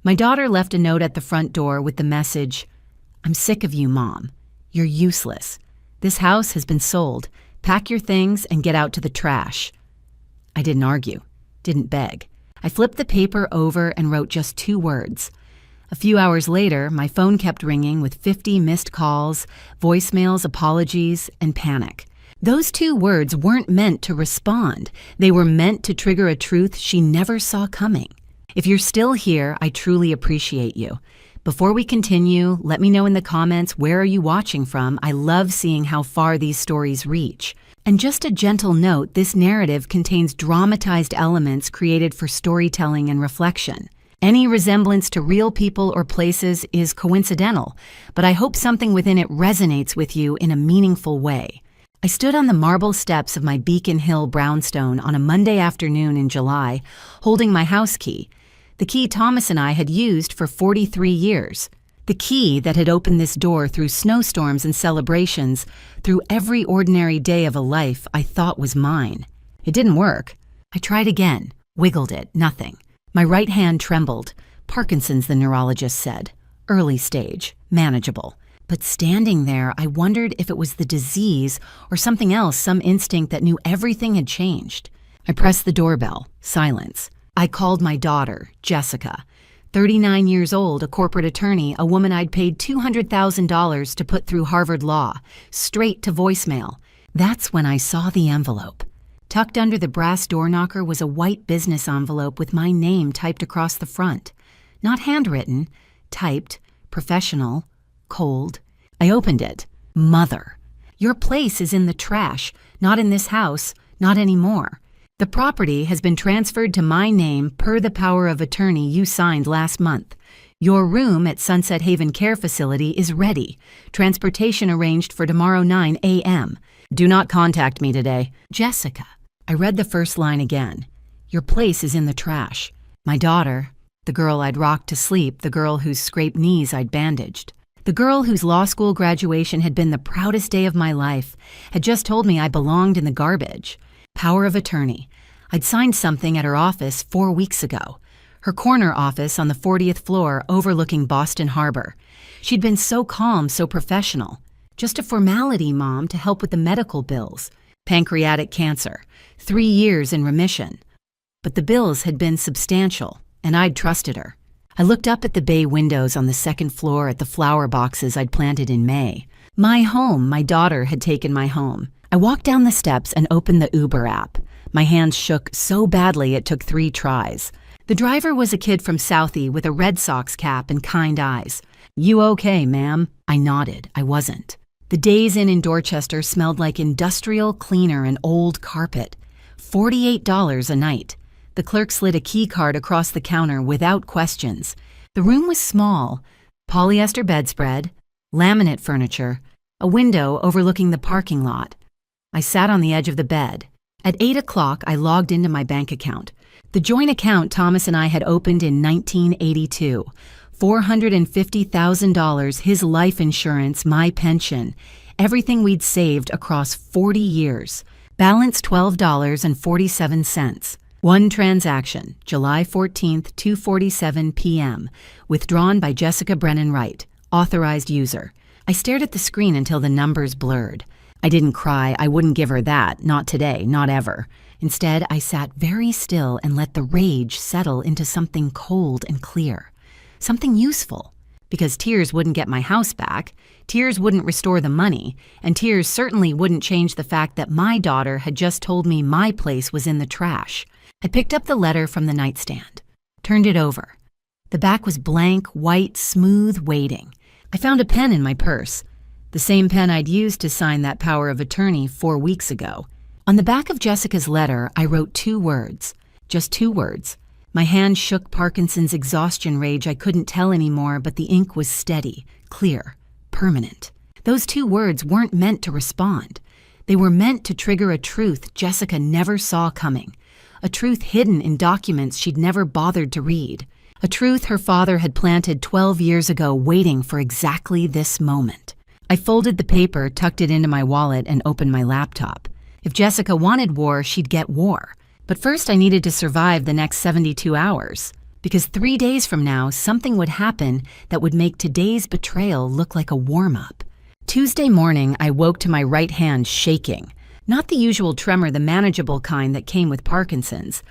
My daughter left a note at the front door with the message, "I'm sick of you, Mom. You're useless. This house has been sold. Pack your things and get out to the trash." I didn't argue, didn't beg. I flipped the paper over and wrote just 2 words. A few hours later, my phone kept ringing with 50 missed calls, voicemails, apologies, and panic. Those 2 words weren't meant to respond. They were meant to trigger a truth she never saw coming. If you're still here, I truly appreciate you. Before we continue, let me know in the comments, where are you watching from? I love seeing how far these stories reach. And just a gentle note, this narrative contains dramatized elements created for storytelling and reflection. Any resemblance to real people or places is coincidental, but I hope something within it resonates with you in a meaningful way. I stood on the marble steps of my Beacon Hill brownstone on a Monday afternoon in July, holding my house key, the key Thomas and I had used for 43 years. The key that had opened this door through snowstorms and celebrations, through every ordinary day of a life I thought was mine. It didn't work. I tried again, wiggled it, nothing. My right hand trembled. Parkinson's, the neurologist said. Early stage, manageable. But standing there, I wondered if it was the disease or something else, some instinct that knew everything had changed. I pressed the doorbell. Silence. I called my daughter, Jessica. 39 years old, a corporate attorney, a woman I'd paid $200,000 to put through Harvard Law, straight to voicemail. That's when I saw the envelope. Tucked under the brass door knocker was a white business envelope with my name typed across the front. Not handwritten, typed, professional, cold. I opened it. Mother, your place is in the trash, not in this house, not anymore. The property has been transferred to my name per the power of attorney you signed last month. Your room at Sunset Haven Care Facility is ready. Transportation arranged for tomorrow 9 a.m. Do not contact me today. Jessica. I read the first line again. Your place is in the trash. My daughter, the girl I'd rocked to sleep, the girl whose scraped knees I'd bandaged, the girl whose law school graduation had been the proudest day of my life, had just told me I belonged in the garbage. Power of attorney. I'd signed something at her office 4 weeks ago. Her corner office on the 40th floor overlooking Boston Harbor. She'd been so calm, so professional. Just a formality, Mom, to help with the medical bills. Pancreatic cancer. 3 years in remission. But the bills had been substantial, and I'd trusted her. I looked up at the bay windows on the 2nd floor at the flower boxes I'd planted in May. My home, my daughter had taken my home. I walked down the steps and opened the Uber app. My hands shook so badly it took 3 tries. The driver was a kid from Southie with a Red Sox cap and kind eyes. "You okay, ma'am?" I nodded. I wasn't. The Days Inn in Dorchester smelled like industrial cleaner and old carpet. $48 a night. The clerk slid a key card across the counter without questions. The room was small. Polyester bedspread, laminate furniture, a window overlooking the parking lot. I sat on the edge of the bed. At 8 o'clock, I logged into my bank account. The joint account Thomas and I had opened in 1982. $450,000, his life insurance, my pension, everything we'd saved across 40 years. Balance $12.47. One transaction, July 14th, 2:47 p.m., withdrawn by Jessica Brennan Wright, authorized user. I stared at the screen until the numbers blurred. I didn't cry. I wouldn't give her that. Not today. Not ever. Instead, I sat very still and let the rage settle into something cold and clear. Something useful. Because tears wouldn't get my house back, tears wouldn't restore the money, and tears certainly wouldn't change the fact that my daughter had just told me my place was in the trash. I picked up the letter from the nightstand, turned it over. The back was blank, white, smooth, waiting. I found a pen in my purse, the same pen I'd used to sign that power of attorney 4 weeks ago. On the back of Jessica's letter, I wrote 2 words, just 2 words. My hand shook Parkinson's exhaustion rage. I couldn't tell anymore, but the ink was steady, clear, permanent. Those 2 words weren't meant to respond. They were meant to trigger a truth Jessica never saw coming. A truth hidden in documents she'd never bothered to read. A truth her father had planted 12 years ago, waiting for exactly this moment. I folded the paper, tucked it into my wallet, and opened my laptop. If Jessica wanted war, she'd get war. But first I needed to survive the next 72 hours. because 3 days from now, something would happen that would make today's betrayal look like a warm-up. Tuesday morning, I woke to my right hand shaking. Not the usual tremor, the manageable kind that came with Parkinson's.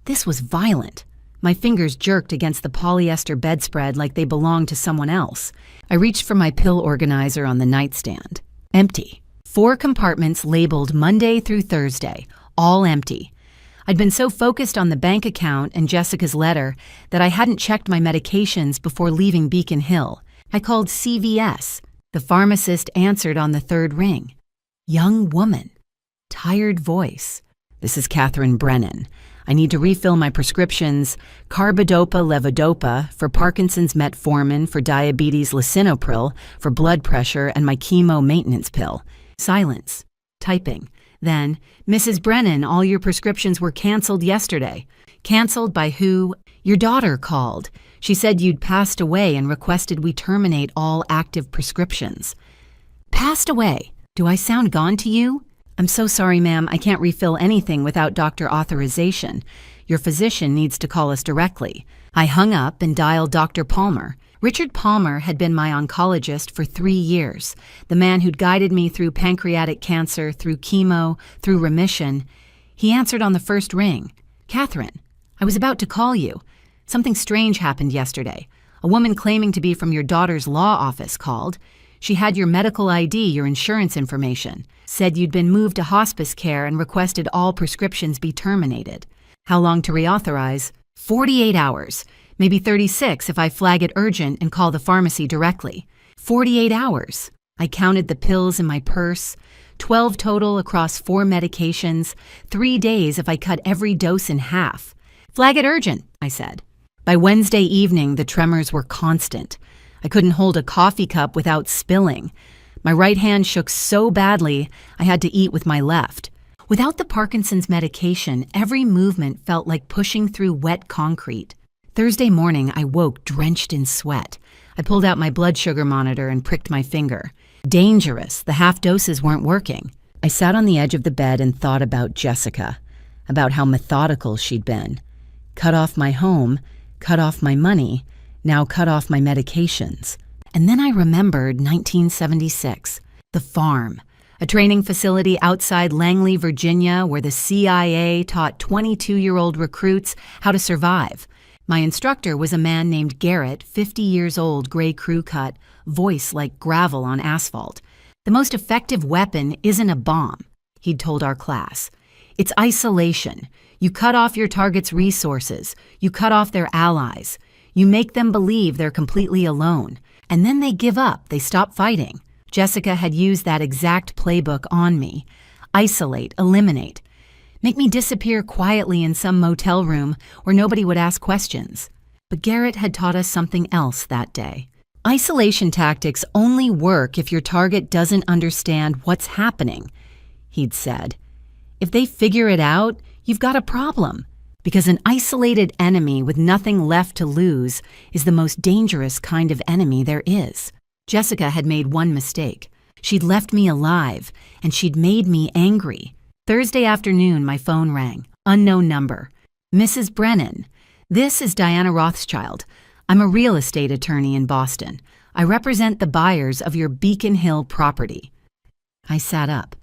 This was violent. My fingers jerked against the polyester bedspread like they belonged to someone else. I reached for my pill organizer on the nightstand. Empty. 4 compartments labeled Monday through Thursday, all empty. I'd been so focused on the bank account and Jessica's letter that I hadn't checked my medications before leaving Beacon Hill. I called CVS. The pharmacist answered on the 3rd ring. Young woman. Tired voice. This is Catherine Brennan. I need to refill my prescriptions, carbidopa levodopa for Parkinson's metformin, for diabetes lisinopril, for blood pressure, and my chemo maintenance pill. Silence. Typing. Then, Mrs. Brennan, all your prescriptions were canceled yesterday. Canceled by who? Your daughter called. She said you'd passed away and requested we terminate all active prescriptions. Passed away? Do I sound gone to you? I'm so sorry, ma'am. I can't refill anything without doctor authorization. Your physician needs to call us directly. I hung up and dialed Dr. Palmer. Richard Palmer had been my oncologist for 3 years, the man who'd guided me through pancreatic cancer, through chemo, through remission. He answered on the 1st ring. Catherine, I was about to call you. Something strange happened yesterday. A woman claiming to be from your daughter's law office called. She had your medical ID, your insurance information, said you'd been moved to hospice care and requested all prescriptions be terminated. How long to reauthorize? 48 hours. Maybe 36 if I flag it urgent and call the pharmacy directly. 48 hours. I counted the pills in my purse. 12 total across 4 medications. 3 days if I cut every dose in half. Flag it urgent, I said. By Wednesday evening, the tremors were constant. I couldn't hold a coffee cup without spilling. My right hand shook so badly, I had to eat with my left. Without the Parkinson's medication, every movement felt like pushing through wet concrete. Thursday morning, I woke drenched in sweat. I pulled out my blood sugar monitor and pricked my finger. Dangerous. The half doses weren't working. I sat on the edge of the bed and thought about Jessica, about how methodical she'd been. Cut off my home, cut off my money, now cut off my medications. And then I remembered 1976, the farm, a training facility outside Langley, Virginia, where the CIA taught 22-year-old recruits how to survive. My instructor was a man named Garrett, 50 years old, gray crew cut, voice like gravel on asphalt. The most effective weapon isn't a bomb, he'd told our class. It's isolation. You cut off your target's resources. You cut off their allies. You make them believe they're completely alone. And then they give up. They stop fighting. Jessica had used that exact playbook on me. Isolate, eliminate. Make me disappear quietly in some motel room where nobody would ask questions. But Garrett had taught us something else that day. Isolation tactics only work if your target doesn't understand what's happening, he'd said. If they figure it out, you've got a problem. Because an isolated enemy with nothing left to lose is the most dangerous kind of enemy there is. Jessica had made one mistake. She'd left me alive, and she'd made me angry. Thursday afternoon, my phone rang. Unknown number. Mrs. Brennan. This is Diana Rothschild. I'm a real estate attorney in Boston. I represent the buyers of your Beacon Hill property. I sat up.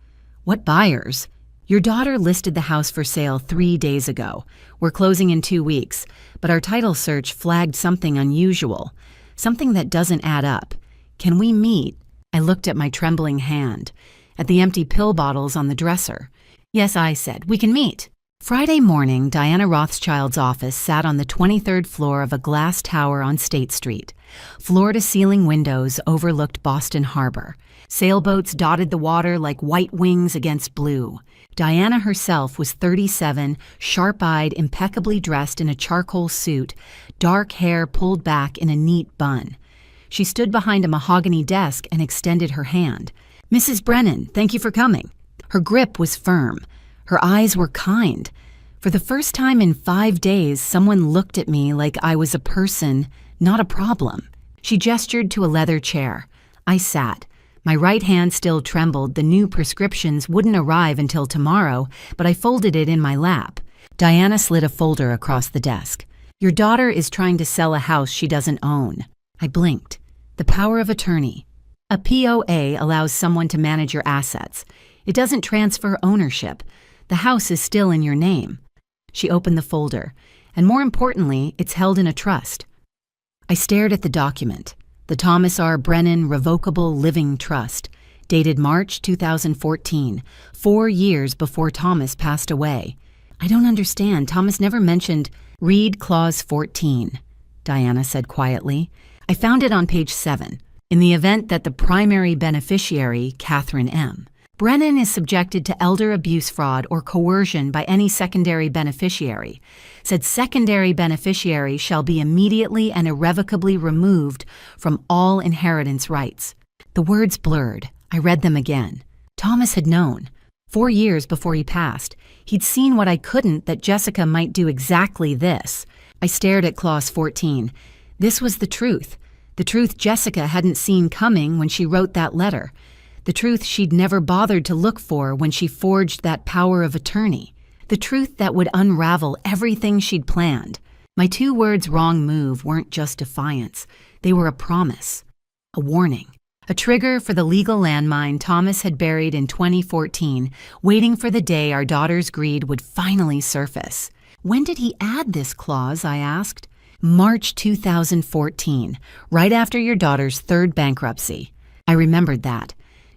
What buyers? Your daughter listed the house for sale 3 days ago. We're closing in 2 weeks, but our title search flagged something unusual, something that doesn't add up. Can we meet? I looked at my trembling hand, at the empty pill bottles on the dresser. Yes, I said, we can meet. Friday morning, Diana Rothschild's office sat on the 23rd floor of a glass tower on State Street. Floor-to-ceiling windows overlooked Boston Harbor. Sailboats dotted the water like white wings against blue. Diana herself was 37, sharp-eyed, impeccably dressed in a charcoal suit, dark hair pulled back in a neat bun. She stood behind a mahogany desk and extended her hand. Mrs. Brennan, thank you for coming. Her grip was firm. Her eyes were kind. For the first time in 5 days, someone looked at me like I was a person, not a problem. She gestured to a leather chair. I sat. My right hand still trembled. The new prescriptions wouldn't arrive until tomorrow, but I folded it in my lap. Diana slid a folder across the desk. Your daughter is trying to sell a house she doesn't own. I blinked. The power of attorney. A POA allows someone to manage your assets. It doesn't transfer ownership. The house is still in your name. She opened the folder, and more importantly, it's held in a trust. I stared at the document, the Thomas R. Brennan Revocable Living Trust, dated March 2014, 4 years before Thomas passed away. I don't understand. Thomas never mentioned. Read Clause 14, Diana said quietly. I found it on page 7. In the event that the primary beneficiary, Catherine M. Brennan, is subjected to elder abuse, fraud, or coercion by any secondary beneficiary, said secondary beneficiary shall be immediately and irrevocably removed from all inheritance rights. The words blurred. I read them again. Thomas had known. 4 years before he passed, he'd seen what I couldn't, that Jessica might do exactly this. I stared at Clause 14. This was the truth Jessica hadn't seen coming when she wrote that letter. The truth she'd never bothered to look for when she forged that power of attorney. The truth that would unravel everything she'd planned. My 2 words wrong move weren't just defiance. They were a promise, a warning, a trigger for the legal landmine Thomas had buried in 2014, waiting for the day our daughter's greed would finally surface. When did he add this clause, I asked. March 2014, right after your daughter's 3rd bankruptcy. I remembered that.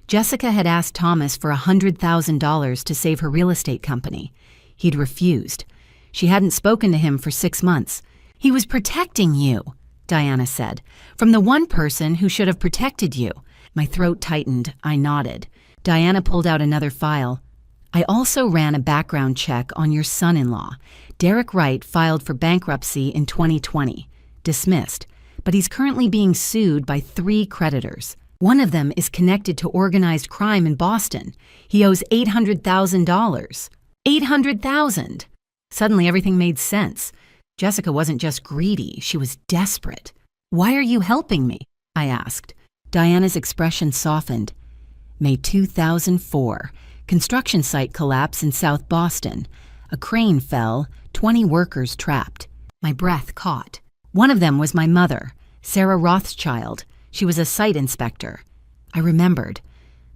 Jessica had asked Thomas for $100,000 to save her real estate company. He'd refused. She hadn't spoken to him for 6 months. He was protecting you, Diana said, from the one person who should have protected you. My throat tightened. I nodded. Diana pulled out another file. I also ran a background check on your son-in-law. Derek Wright filed for bankruptcy in 2020. Dismissed. But he's currently being sued by 3 creditors. One of them is connected to organized crime in Boston. He owes $800,000. $800,000! Suddenly everything made sense. Jessica wasn't just greedy, she was desperate. Why are you helping me? I asked. Diana's expression softened. May 2004. Construction site collapse in South Boston. A crane fell, 20 workers trapped. My breath caught. One of them was my mother, Sarah Rothschild. She was a site inspector. I remembered.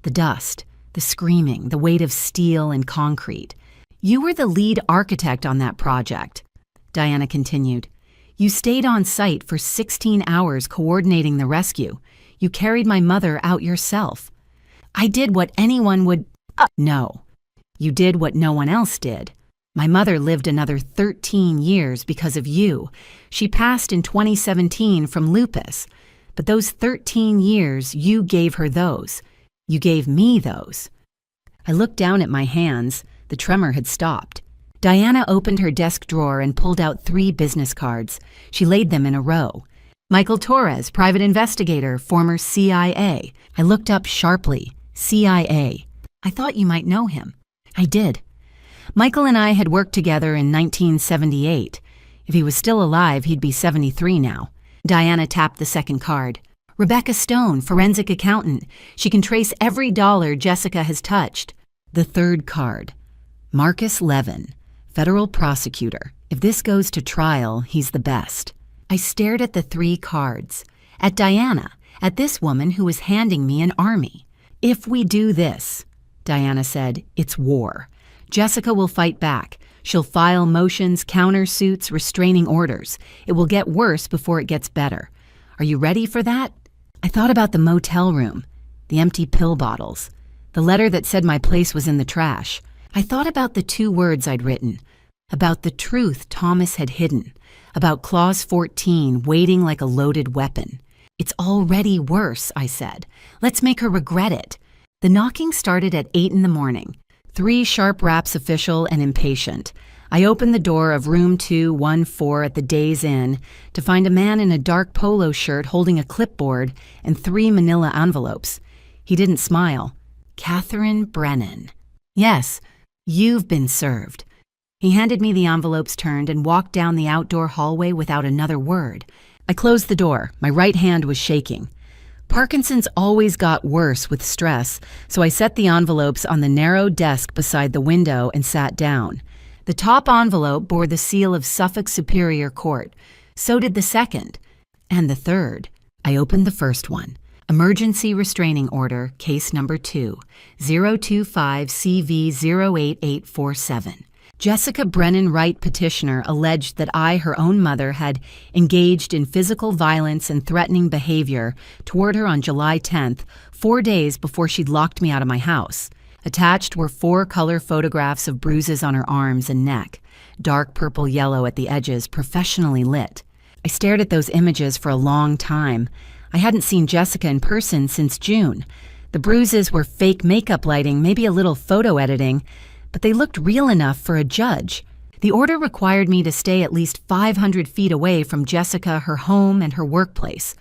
The dust, the screaming, the weight of steel and concrete. You were the lead architect on that project, Diana continued. You stayed on site for 16 hours coordinating the rescue. You carried my mother out yourself. I did what anyone would... No. You did what no one else did. My mother lived another 13 years because of you. She passed in 2017 from lupus. But those 13 years, you gave her those. You gave me those. I looked down at my hands. The tremor had stopped. Diana opened her desk drawer and pulled out 3 business cards. She laid them in a row. Michael Torres, private investigator, former CIA. I looked up sharply. CIA. I thought you might know him. I did. Michael and I had worked together in 1978. If he was still alive, he'd be 73 now. Diana tapped the second card. Rebecca Stone, forensic accountant. She can trace every dollar Jessica has touched. The third card. Marcus Levin, federal prosecutor. If this goes to trial, he's the best. I stared at the 3 cards. At Diana, at this woman who was handing me an army. If we do this, Diana said, it's war. Jessica will fight back. She'll file motions, countersuits, restraining orders. It will get worse before it gets better. Are you ready for that? I thought about the motel room, the empty pill bottles, the letter that said my place was in the trash. I thought about the 2 words I'd written, about the truth Thomas had hidden, about Clause 14 waiting like a loaded weapon. It's already worse, I said. Let's make her regret it. The knocking started at 8 in the morning. 3 sharp raps, official and impatient. I opened the door of room 214 at the Days Inn to find a man in a dark polo shirt holding a clipboard and 3 manila envelopes. He didn't smile. Catherine Brennan. Yes, you've been served. He handed me the envelopes, turned, and walked down the outdoor hallway without another word. I closed the door. My right hand was shaking. Parkinson's always got worse with stress, so I set the envelopes on the narrow desk beside the window and sat down. The top envelope bore the seal of Suffolk Superior Court. So did the second. And the third. I opened the first one. Emergency Restraining Order, Case Number 2, 025CV08847. Jessica Brennan Wright petitioner alleged that I, her own mother, had engaged in physical violence and threatening behavior toward her on July 10th, 4 days before she'd locked me out of my house. Attached were 4 color photographs of bruises on her arms and neck, dark purple-yellow at the edges, professionally lit. I stared at those images for a long time. I hadn't seen Jessica in person since June. The bruises were fake makeup lighting, maybe a little photo editing, but they looked real enough for a judge. The order required me to stay at least 500 feet away from Jessica, her home, and her workplace.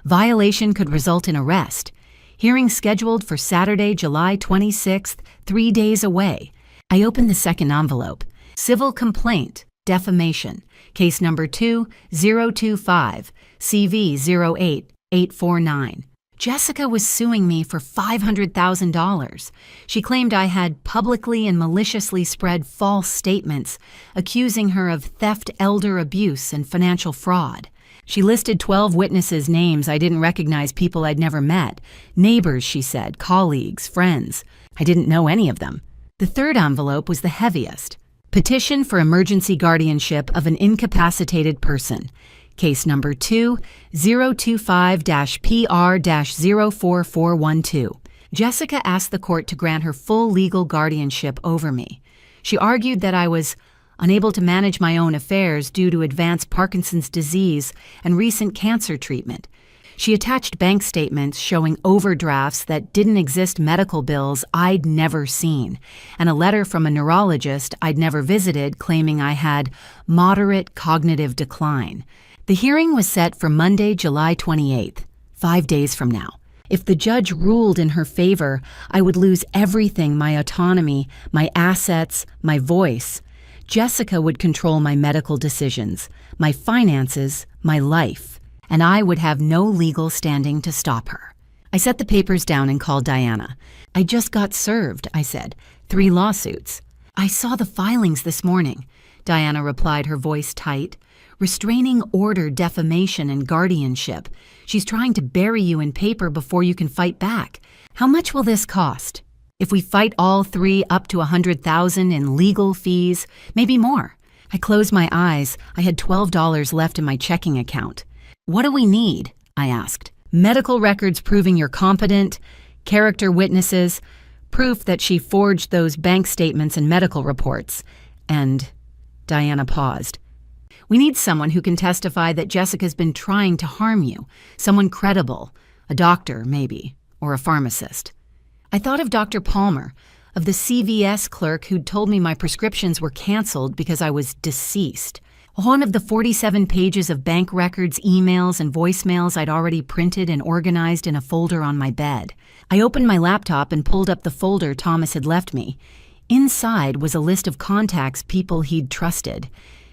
Violation could result in arrest. Hearing scheduled for Saturday, July 26th, 3 days away. I opened the second envelope. Civil complaint, defamation. Case number 2, 025, CV 08849. Jessica was suing me for $500,000. She claimed I had publicly and maliciously spread false statements, accusing her of theft, elder abuse, and financial fraud. She listed 12 witnesses' names I didn't recognize, people I'd never met. Neighbors, she said, colleagues, friends. I didn't know any of them. The third envelope was the heaviest. Petition for emergency guardianship of an incapacitated person. Case number 2, 025-PR-04412. Jessica asked the court to grant her full legal guardianship over me. She argued that I was unable to manage my own affairs due to advanced Parkinson's disease and recent cancer treatment. She attached bank statements showing overdrafts that didn't exist, medical bills I'd never seen, and a letter from a neurologist I'd never visited claiming I had moderate cognitive decline. The hearing was set for Monday, July 28th, 5 days from now. If the judge ruled in her favor, I would lose everything: my autonomy, my assets, my voice. Jessica would control my medical decisions, my finances, my life, and I would have no legal standing to stop her. I set the papers down and called Diana. I just got served, I said. 3 lawsuits. I saw the filings this morning, Diana replied, her voice tight. Restraining order, defamation, and guardianship. She's trying to bury you in paper before you can fight back. How much will this cost? If we fight all 3, up to $100,000 in legal fees, maybe more. I closed my eyes. I had $12 left in my checking account. What do we need? I asked. Medical records proving you're competent, character witnesses, proof that she forged those bank statements and medical reports. And Diana paused. We need someone who can testify that Jessica's been trying to harm you, someone credible, a doctor maybe, or a pharmacist. I thought of Dr. Palmer, of the CVS clerk who'd told me my prescriptions were canceled because I was deceased. One of the 47 pages of bank records, emails, and voicemails I'd already printed and organized in a folder on my bed. I opened my laptop and pulled up the folder Thomas had left me. Inside was a list of contacts, people he'd trusted.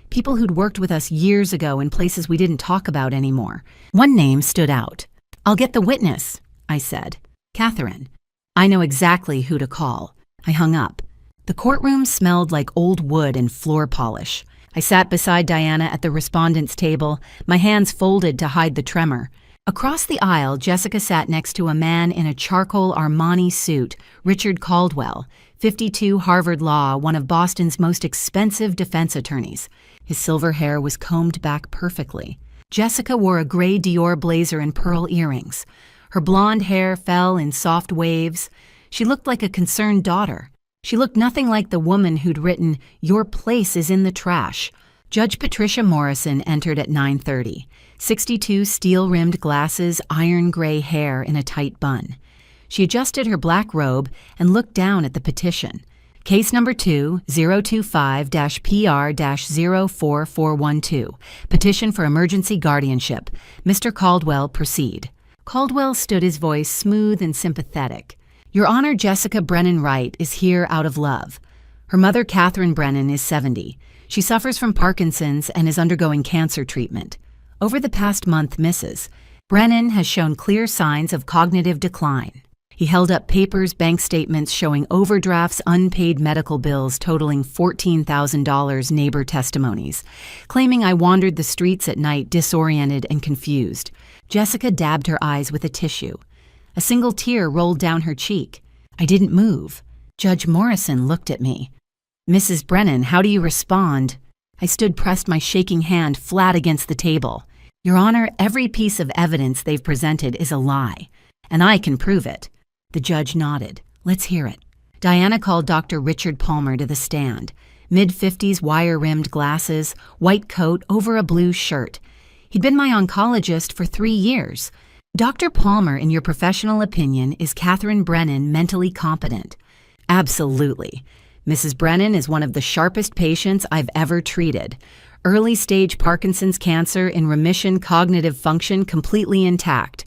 People who'd worked with us years ago in places we didn't talk about anymore. One name stood out. I'll get the witness, I said. Catherine. I know exactly who to call. I hung up. The courtroom smelled like old wood and floor polish. I sat beside Diana at the respondent's table, my hands folded to hide the tremor. Across the aisle, Jessica sat next to a man in a charcoal Armani suit, Richard Caldwell, 52, Harvard Law, one of Boston's most expensive defense attorneys. His silver hair was combed back perfectly. Jessica wore a gray Dior blazer and pearl earrings. Her blonde hair fell in soft waves. She looked like a concerned daughter. She looked nothing like the woman who'd written, "Your place is in the trash." Judge Patricia Morrison entered at 9:30. 62 steel-rimmed glasses, iron gray hair in a tight bun. She adjusted her black robe and looked down at the petition. Case number 2, 025-PR-04412. Petition for emergency guardianship. Mr. Caldwell, proceed. Caldwell stood, his voice smooth and sympathetic. Your Honor, Jessica Brennan Wright is here out of love. Her mother, Catherine Brennan, is 70. She suffers from Parkinson's and is undergoing cancer treatment. Over the past month, Mrs. Brennan has shown clear signs of cognitive decline. He held up papers, bank statements showing overdrafts, unpaid medical bills totaling $14,000, neighbor testimonies, claiming I wandered the streets at night disoriented and confused. Jessica dabbed her eyes with a tissue. A single tear rolled down her cheek. I didn't move. Judge Morrison looked at me. Mrs. Brennan, how do you respond? I pressed my shaking hand flat against the table. Your Honor, every piece of evidence they've presented is a lie, and I can prove it. The judge nodded. Let's hear it. Diana called Dr. Richard Palmer to the stand. Mid-50s, wire-rimmed glasses, white coat over a blue shirt. He'd been my oncologist for 3 years. Dr. Palmer, in your professional opinion, is Catherine Brennan mentally competent? Absolutely. Mrs. Brennan is one of the sharpest patients I've ever treated. Early-stage Parkinson's cancer in remission, cognitive function completely intact.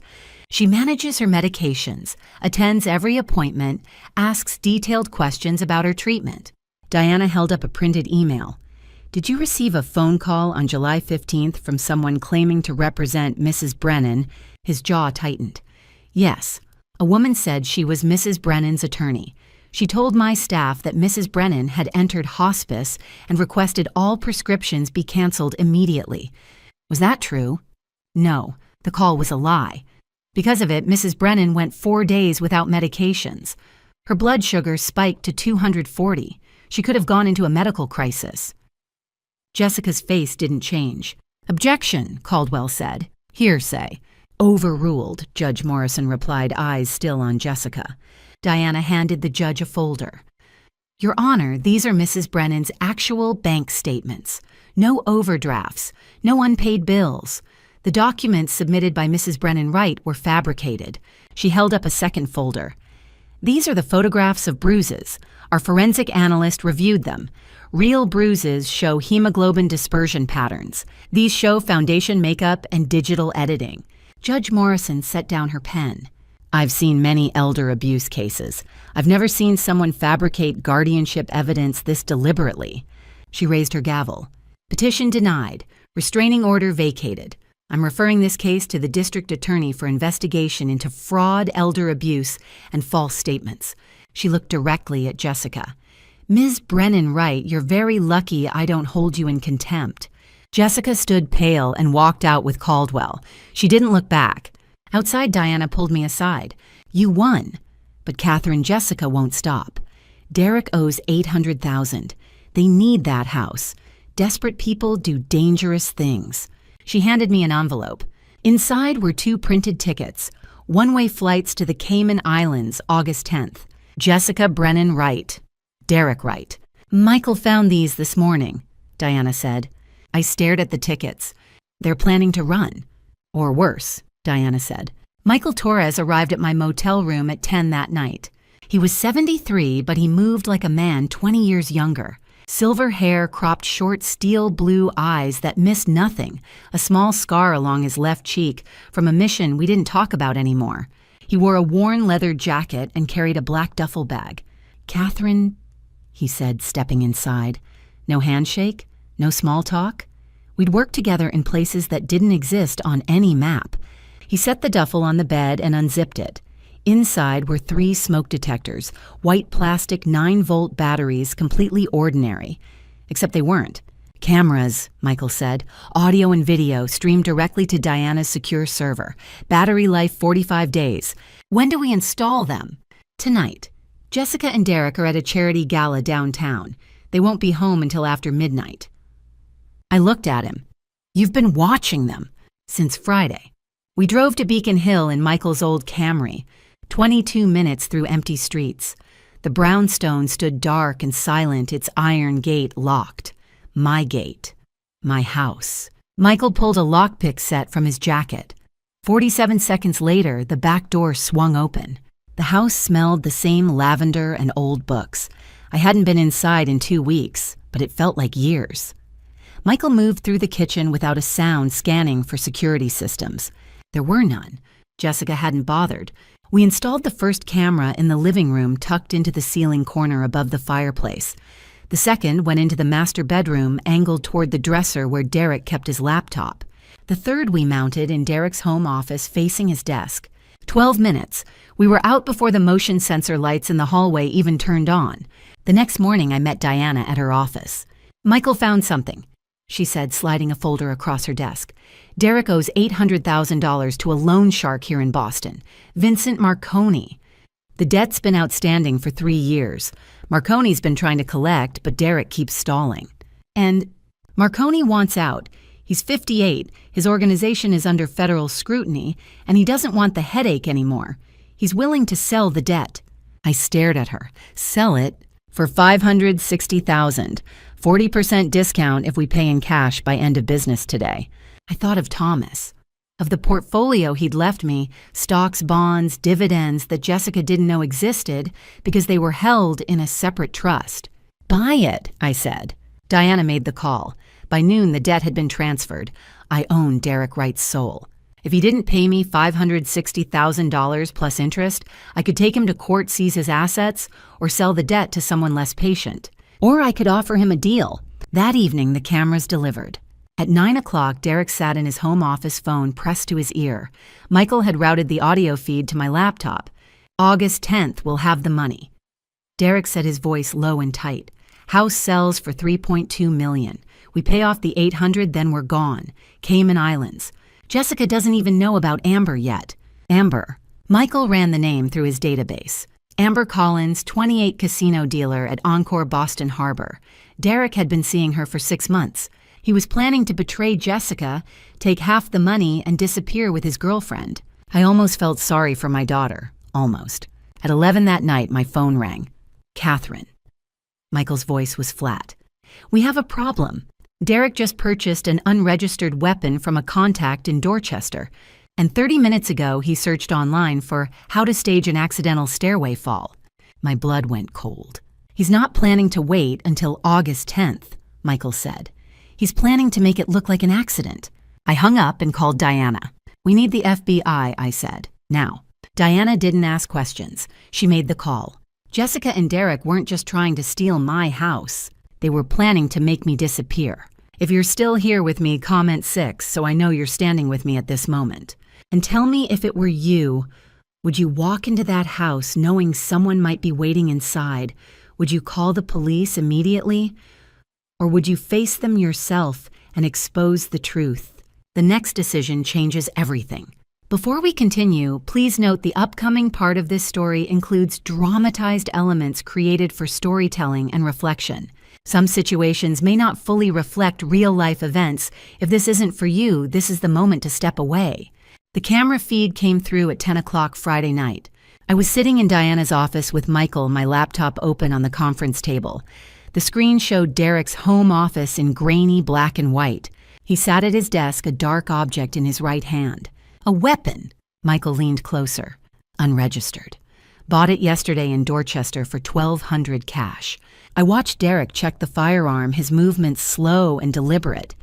She manages her medications, attends every appointment, asks detailed questions about her treatment. Diana held up a printed email. Did you receive a phone call on July 15th from someone claiming to represent Mrs. Brennan? His jaw tightened. Yes. A woman said she was Mrs. Brennan's attorney. She told my staff that Mrs. Brennan had entered hospice and requested all prescriptions be canceled immediately. Was that true? No, the call was a lie. Because of it, Mrs. Brennan went 4 days without medications. Her blood sugar spiked to 240. She could have gone into a medical crisis. Jessica's face didn't change. Objection, Caldwell said. Hearsay. Overruled, Judge Morrison replied, eyes still on Jessica. Diana handed the judge a folder. Your Honor, these are Mrs. Brennan's actual bank statements. No overdrafts, no unpaid bills. The documents submitted by Mrs. Brennan Wright were fabricated. She held up a second folder. These are the photographs of bruises. Our forensic analyst reviewed them. Real bruises show hemoglobin dispersion patterns. These show foundation makeup and digital editing. Judge Morrison set down her pen. I've seen many elder abuse cases. I've never seen someone fabricate guardianship evidence this deliberately. She raised her gavel. Petition denied. Restraining order vacated. I'm referring this case to the district attorney for investigation into fraud, elder abuse, and false statements. She looked directly at Jessica. Ms. Brennan Wright, you're very lucky I don't hold you in contempt. Jessica stood pale and walked out with Caldwell. She didn't look back. Outside, Diana pulled me aside. You won. But Catherine Jessica won't stop. Derek owes $800,000. They need that house. Desperate people do dangerous things. She handed me an envelope. Inside were 2 printed tickets. One-way flights to the Cayman Islands, August 10th. Jessica Brennan Wright. Derek Wright. Michael found these this morning, Diana said. I stared at the tickets. They're planning to run. Or worse, Diana said. Michael Torres arrived at my motel room at 10 that night. He was 73, but he moved like a man 20 years younger. Silver hair, cropped short steel blue eyes that missed nothing, a small scar along his left cheek from a mission we didn't talk about anymore. He wore a worn leather jacket and carried a black duffel bag. Catherine, he said, stepping inside. No handshake? No small talk? We'd worked together in places that didn't exist on any map. He set the duffel on the bed and unzipped it. Inside were 3 smoke detectors, white plastic 9-volt batteries, completely ordinary. Except they weren't. Cameras, Michael said. Audio and video streamed directly to Diana's secure server. Battery life 45 days. When do we install them? Tonight. Jessica and Derek are at a charity gala downtown. They won't be home until after midnight. I looked at him. You've been watching them. Since Friday. We drove to Beacon Hill in Michael's old Camry. 22 minutes through empty streets. The brownstone stood dark and silent, its iron gate locked. My gate. My house. Michael pulled a lockpick set from his jacket. 47 seconds later, the back door swung open. The house smelled the same lavender and old books. I hadn't been inside in 2 weeks, but it felt like years. Michael moved through the kitchen without a sound, scanning for security systems. There were none. Jessica hadn't bothered. We installed the first camera in the living room tucked into the ceiling corner above the fireplace. The second went into the master bedroom angled toward the dresser where Derek kept his laptop. The third we mounted in Derek's home office facing his desk. 12 minutes. We were out before the motion sensor lights in the hallway even turned on. The next morning, I met Diana at her office. "Michael found something," she said, sliding a folder across her desk. "Derek owes $800,000 to a loan shark here in Boston, Vincent Marconi. The debt's been outstanding for 3 years. Marconi's been trying to collect, but Derek keeps stalling. And Marconi wants out. He's 58, his organization is under federal scrutiny, and he doesn't want the headache anymore. He's willing to sell the debt." I stared at her. "Sell it? For $560,000. 40% discount if we pay in cash by end of business today." I thought of Thomas, of the portfolio he'd left me, stocks, bonds, dividends that Jessica didn't know existed because they were held in a separate trust. "Buy it," I said. Diana made the call. By noon, the debt had been transferred. I owned Derek Wright's soul. If he didn't pay me $560,000 plus interest, I could take him to court, seize his assets, or sell the debt to someone less patient. Or I could offer him a deal. That evening, the cameras delivered. At 9 o'clock, Derek sat in his home office, phone pressed to his ear. Michael had routed the audio feed to my laptop. "August 10th, we'll have the money." Derek said, his voice low and tight. "House sells for $3.2 million. We pay off the $800, then we're gone. Cayman Islands. Jessica doesn't even know about Amber yet." Amber. Michael ran the name through his database. Amber Collins, 28 casino dealer at Encore Boston Harbor. Derek had been seeing her for 6 months. He was planning to betray Jessica, take half the money, and disappear with his girlfriend. I almost felt sorry for my daughter. Almost. At 11 that night, my phone rang. "Catherine." Michael's voice was flat. "We have a problem. Derek just purchased an unregistered weapon from a contact in Dorchester, and 30 minutes ago he searched online for how to stage an accidental stairway fall." My blood went cold. "He's not planning to wait until August 10th, Michael said. "He's planning to make it look like an accident." I hung up and called Diana. "We need the FBI, I said. Now." Diana didn't ask questions. She made the call. "Jessica and Derek weren't just trying to steal my house. They were planning to make me disappear. If you're still here with me, comment 6 so I know you're standing with me at this moment. And tell me, if it were you, would you walk into that house knowing someone might be waiting inside? Would you call the police immediately? Or would you face them yourself and expose the truth? The next decision changes everything." Before we continue, please note the upcoming part of this story includes dramatized elements created for storytelling and reflection. Some situations may not fully reflect real-life events. If this isn't for you, this is the moment to step away. The camera feed came through at 10 o'clock Friday night. I was sitting in Diana's office with Michael, my laptop open on the conference table. The screen showed Derek's home office in grainy black and white. He sat at his desk, a dark object in his right hand. "A weapon." Michael leaned closer. "Unregistered. Bought it yesterday in Dorchester for $1,200 cash." I watched Derek check the firearm, his movements slow and deliberate.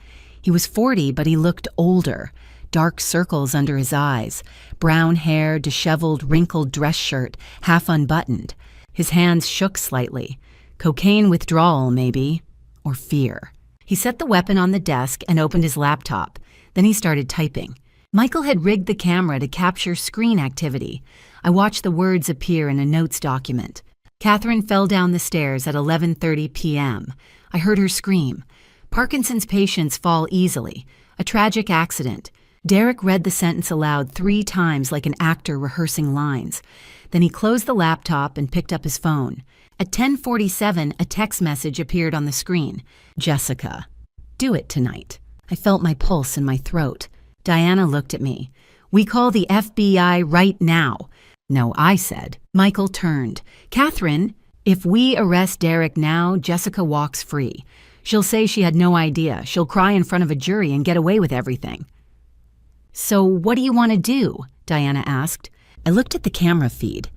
He was 40, but he looked older. Dark circles under his eyes, brown hair, disheveled, wrinkled dress shirt, half unbuttoned. His hands shook slightly. Cocaine withdrawal, maybe. Or fear. He set the weapon on the desk and opened his laptop. Then he started typing. Michael had rigged the camera to capture screen activity. I watched the words appear in a notes document. "Catherine fell down the stairs at 11:30 p.m. I heard her scream. Parkinson's patients fall easily. A tragic accident." Derek read the sentence aloud 3 times like an actor rehearsing lines. Then he closed the laptop and picked up his phone. At 10:47, a text message appeared on the screen. "Jessica, do it tonight." I felt my pulse in my throat. Diana looked at me. "We call the FBI right now." "No," I said. Michael turned. "Catherine, if we arrest Derek now, Jessica walks free. She'll say she had no idea. She'll cry in front of a jury and get away with everything." "So what do you want to do?" Diana asked. I looked at the camera feed.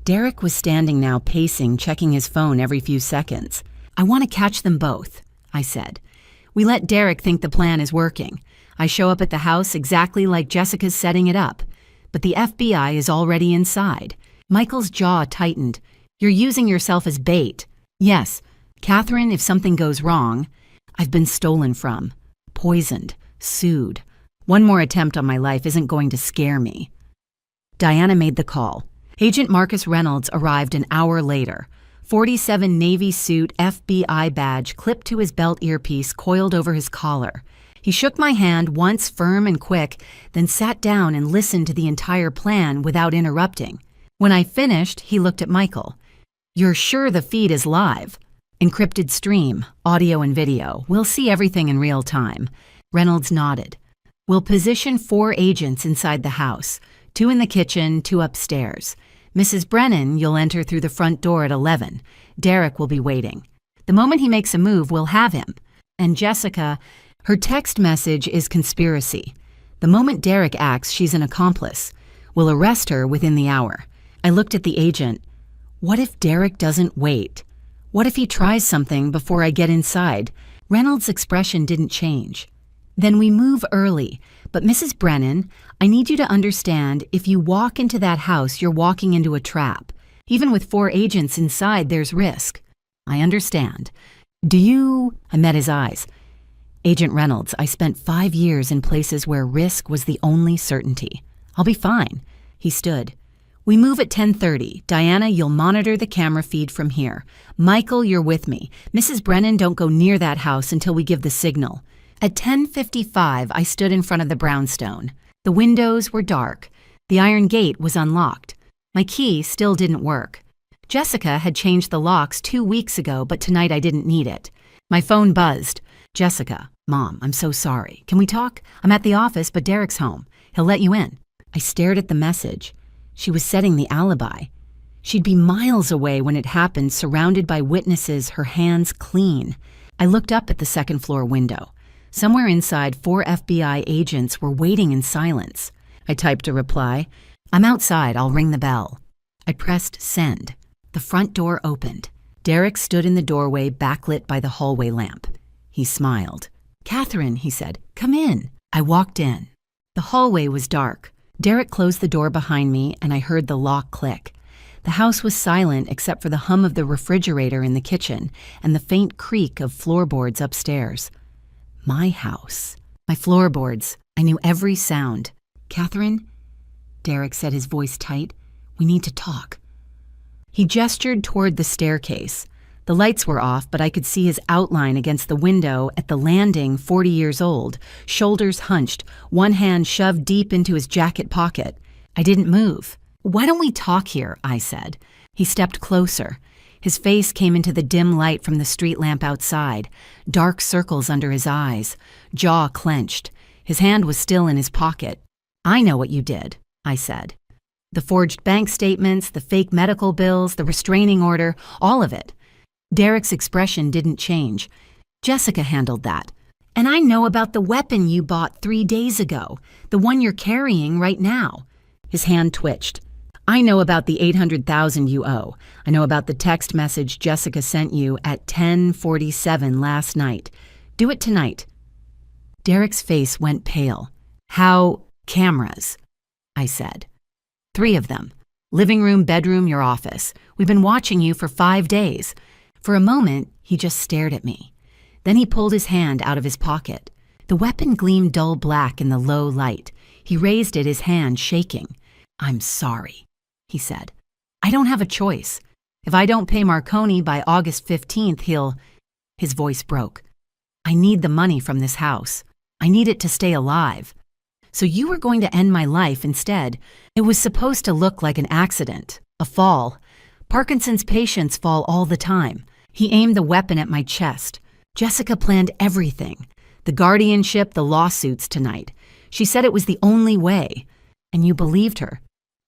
Derek was standing now, pacing, checking his phone every few seconds. "I want to catch them both," I said. "We let Derek think the plan is working. I show up at the house exactly like Jessica's setting it up. But the FBI is already inside." Michael's jaw tightened. "You're using yourself as bait." "Yes. Catherine, if something goes wrong, I've been stolen from, poisoned, sued. One more attempt on my life isn't going to scare me." Diana made the call. Agent Marcus Reynolds arrived an hour later. 47 Navy suit, FBI badge clipped to his belt earpiece coiled over his collar. He shook my hand once firm and quick, then sat down and listened to the entire plan without interrupting. When I finished, he looked at Michael. "You're sure the feed is live?" "Encrypted stream, audio and video. We'll see everything in real time." Reynolds nodded. "We'll position 4 agents inside the house, 2 in the kitchen, 2 upstairs. Mrs. Brennan, you'll enter through the front door at 11. Derek will be waiting. The moment he makes a move, we'll have him. And Jessica, her text message is conspiracy. The moment Derek acts, she's an accomplice. We'll arrest her within the hour." I looked at the agent. What if Derek doesn't wait? What if he tries something before I get inside? Reynolds' expression didn't change. "Then we move early. But Mrs. Brennan, I need you to understand, if you walk into that house, you're walking into a trap. Even with 4 agents inside, there's risk." "I understand. Do you—" I met his eyes. "Agent Reynolds, I spent 5 years in places where risk was the only certainty. I'll be fine." He stood. "We move at 10:30. Diana, you'll monitor the camera feed from here. Michael, you're with me. Mrs. Brennan, don't go near that house until we give the signal." At 10:55, I stood in front of the brownstone. The windows were dark. The iron gate was unlocked. My key still didn't work. Jessica had changed the locks 2 weeks ago, but tonight I didn't need it. My phone buzzed. "Jessica, Mom, I'm so sorry. Can we talk? I'm at the office, but Derek's home. He'll let you in." I stared at the message. She was setting the alibi. She'd be miles away when it happened, surrounded by witnesses, her hands clean. I looked up at the second-floor window. Somewhere inside, 4 FBI agents were waiting in silence. I typed a reply. "I'm outside. I'll ring the bell." I pressed send. The front door opened. Derek stood in the doorway, backlit by the hallway lamp. He smiled. "Catherine," he said, "come in." I walked in. The hallway was dark. Derek closed the door behind me, and I heard the lock click. The house was silent except for the hum of the refrigerator in the kitchen and the faint creak of floorboards upstairs. My house. My floorboards. I knew every sound. "Catherine?" Derek said, his voice tight. "We need to talk." He gestured toward the staircase. The lights were off, but I could see his outline against the window at the landing, 40 years old, shoulders hunched, one hand shoved deep into his jacket pocket. I didn't move. "Why don't we talk here?" I said. He stepped closer. His face came into the dim light from the street lamp outside, dark circles under his eyes, jaw clenched. His hand was still in his pocket. "I know what you did," I said. "The forged bank statements, the fake medical bills, the restraining order, all of it." Derek's expression didn't change. "Jessica handled that. And I know about the weapon you bought 3 days ago, the one you're carrying right now." His hand twitched. "I know about the $800,000 you owe. I know about the text message Jessica sent you at 10:47 last night. Do it tonight." Derek's face went pale. "How cameras?" I said. "3 of them. Living room, bedroom, your office. We've been watching you for 5 days." For a moment, he just stared at me. Then he pulled his hand out of his pocket. The weapon gleamed dull black in the low light. He raised it, his hand shaking. "I'm sorry," he said. "I don't have a choice. If I don't pay Marconi by August 15th, he'll—" His voice broke. "I need the money from this house. I need it to stay alive. So you were going to end my life instead. It was supposed to look like an accident, a fall. Parkinson's patients fall all the time." He aimed the weapon at my chest. "Jessica planned everything. The guardianship, the lawsuits tonight. She said it was the only way. And you believed her."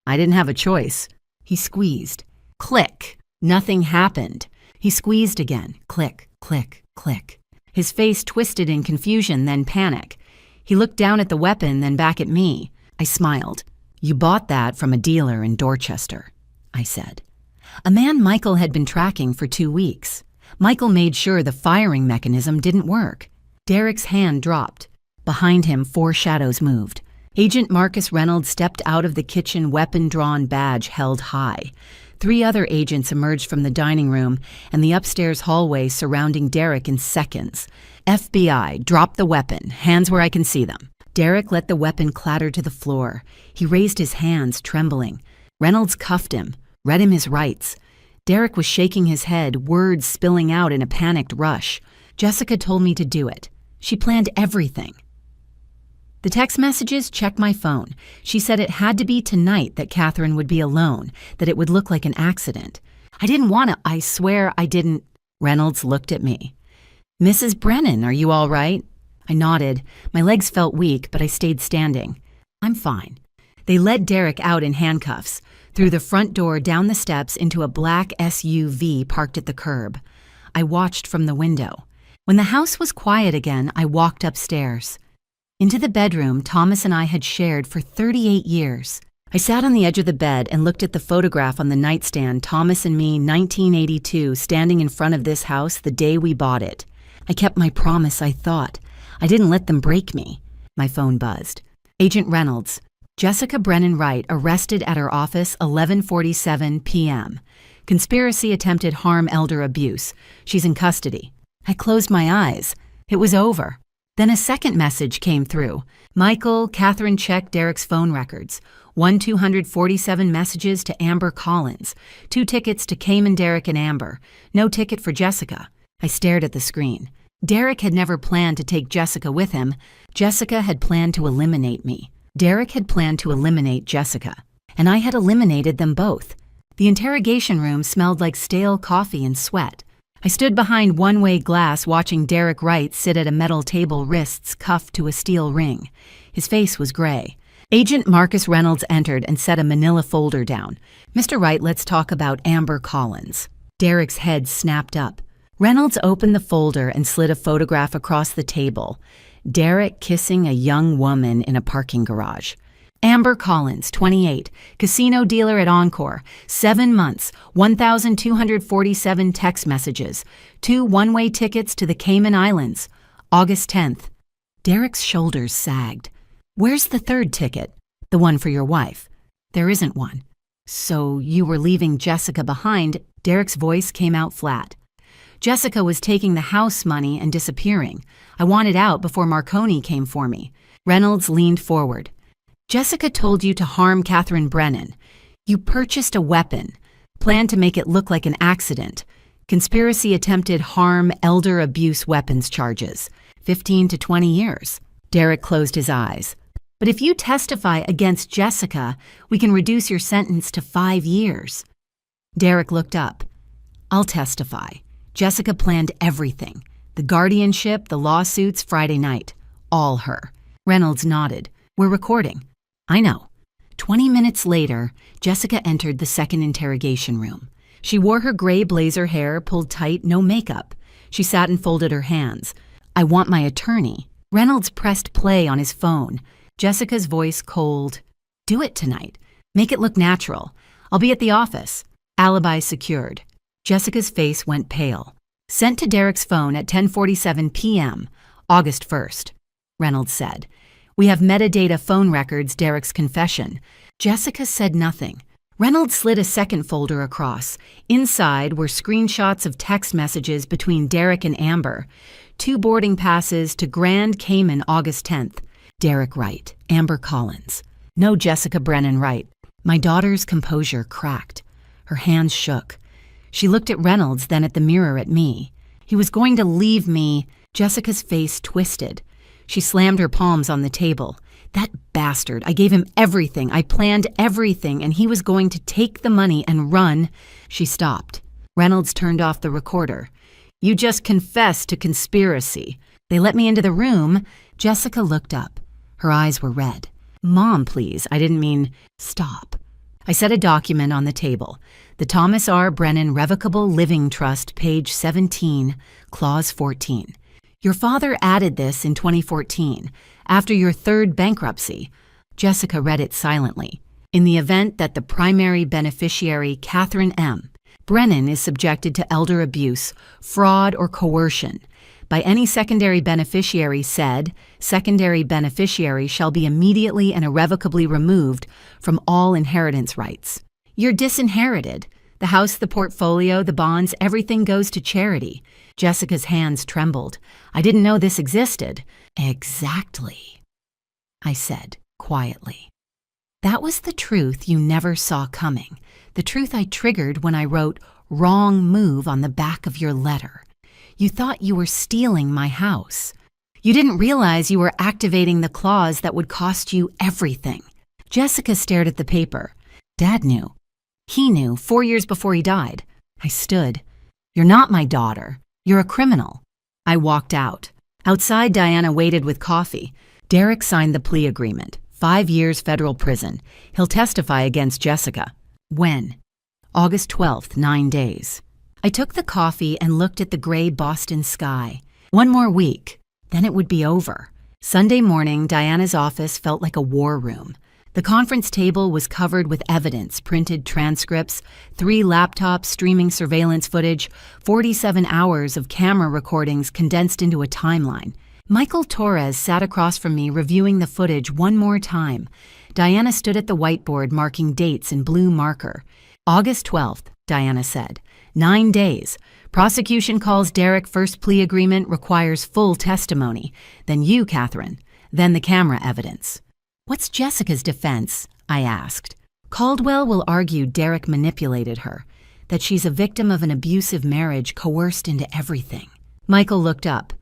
"I didn't have a choice." He squeezed. Click. Nothing happened. He squeezed again. Click, click, click. His face twisted in confusion, then panic. He looked down at the weapon, then back at me. I smiled. "You bought that from a dealer in Dorchester," I said. "A man Michael had been tracking for 2 weeks. Michael made sure the firing mechanism didn't work." Derek's hand dropped. Behind him, 4 shadows moved. Agent Marcus Reynolds stepped out of the kitchen, weapon-drawn, badge held high. 3 other agents emerged from the dining room and the upstairs hallway, surrounding Derek in seconds. "FBI, drop the weapon. Hands where I can see them." Derek let the weapon clatter to the floor. He raised his hands, trembling. Reynolds cuffed him, read him his rights. Derek was shaking his head, words spilling out in a panicked rush. Jessica told me to do it. She planned everything. The text messages checked my phone. She said it had to be tonight that Catherine would be alone, that it would look like an accident. I didn't want to. I swear I didn't. Reynolds looked at me. Mrs. Brennan, are you all right? I nodded. My legs felt weak, but I stayed standing. I'm fine. They led Derek out in handcuffs, through the front door, down the steps, into a black SUV parked at the curb. I watched from the window. When the house was quiet again, I walked upstairs. Into the bedroom Thomas and I had shared for 38 years. I sat on the edge of the bed and looked at the photograph on the nightstand, Thomas and me, 1982, standing in front of this house the day we bought it. I kept my promise, I thought. I didn't let them break me. My phone buzzed. Agent Reynolds. Jessica Brennan Wright arrested at her office 11:47 p.m. Conspiracy attempted harm elder abuse. She's in custody. I closed my eyes. It was over. Then a second message came through. Michael, Catherine checked Derek's phone records. 247 messages to Amber Collins. 2 tickets to Cayman, Derek, and Amber. No ticket for Jessica. I stared at the screen. Derek had never planned to take Jessica with him. Jessica had planned to eliminate me. Derek had planned to eliminate Jessica. And I had eliminated them both. The interrogation room smelled like stale coffee and sweat. I stood behind one-way glass watching Derek Wright sit at a metal table, wrists cuffed to a steel ring. His face was gray. Agent Marcus Reynolds entered and set a manila folder down. Mr. Wright, let's talk about Amber Collins. Derek's head snapped up. Reynolds opened the folder and slid a photograph across the table. Derek kissing a young woman in a parking garage. Amber Collins, 28, casino dealer at Encore, 7 months, 1,247 text messages, 2 one-way tickets to the Cayman Islands, August 10th. Derek's shoulders sagged. Where's the third ticket? The one for your wife. There isn't one. So you were leaving Jessica behind? Derek's voice came out flat. Jessica was taking the house money and disappearing. I wanted out before Marconi came for me. Reynolds leaned forward. Jessica told you to harm Catherine Brennan. You purchased a weapon, planned to make it look like an accident. Conspiracy attempted harm elder abuse weapons charges. 15 to 20 years. Derek closed his eyes. But if you testify against Jessica, we can reduce your sentence to 5 years. Derek looked up. I'll testify. Jessica planned everything. The guardianship, the lawsuits, Friday night. All her. Reynolds nodded. We're recording. I know. 20 minutes later, Jessica entered the second interrogation room. She wore her gray blazer hair pulled tight, no makeup. She sat and folded her hands. I want my attorney. Reynolds pressed play on his phone. Jessica's voice cold. Do it tonight. Make it look natural. I'll be at the office. Alibi secured. Jessica's face went pale. Sent to Derek's phone at 10:47 p.m., August 1st. Reynolds said. We have metadata phone records, Derek's confession. Jessica said nothing. Reynolds slid a second folder across. Inside were screenshots of text messages between Derek and Amber. 2 boarding passes to Grand Cayman, August 10th. Derek Wright, Amber Collins. No Jessica Brennan Wright. My daughter's composure cracked. Her hands shook. She looked at Reynolds, then at the mirror at me. He was going to leave me. Jessica's face twisted. She slammed her palms on the table. That bastard. I gave him everything. I planned everything, and he was going to take the money and run. She stopped. Reynolds turned off the recorder. You just confessed to conspiracy. They let me into the room. Jessica looked up. Her eyes were red. Mom, please. I didn't mean... Stop. I set a document on the table. The Thomas R. Brennan Revocable Living Trust, page 17, clause 14. Your father added this in 2014, after your third bankruptcy. Jessica read it silently. In the event that the primary beneficiary, Catherine M. Brennan, is subjected to elder abuse, fraud, or coercion by any secondary beneficiary said, secondary beneficiary shall be immediately and irrevocably removed from all inheritance rights. You're disinherited. The house, the portfolio, the bonds, everything goes to charity. Jessica's hands trembled. I didn't know this existed. Exactly. I said quietly. That was the truth you never saw coming, the truth I triggered when I wrote "wrong move" on the back of your letter. You thought you were stealing my house. You didn't realize you were activating the clause that would cost you everything. Jessica stared at the paper. Dad knew. He knew 4 years before he died. I stood. You're not my daughter. You're a criminal. I walked out. Outside, Diana waited with coffee. Derek signed the plea agreement. 5 years federal prison. He'll testify against Jessica. When? August 12th, 9 days. I took the coffee and looked at the gray Boston sky. 1 more week, then it would be over. Sunday morning, Diana's office felt like a war room. The conference table was covered with evidence, printed transcripts, 3 laptops streaming surveillance footage, 47 hours of camera recordings condensed into a timeline. Michael Torres sat across from me reviewing the footage one more time. Diana stood at the whiteboard marking dates in blue marker. August 12th, Diana said. 9 days. Prosecution calls Derek first plea agreement requires full testimony. Then you, Catherine. Then the camera evidence. What's Jessica's defense? I asked. Caldwell will argue Derek manipulated her, that she's a victim of an abusive marriage coerced into everything. Michael looked up.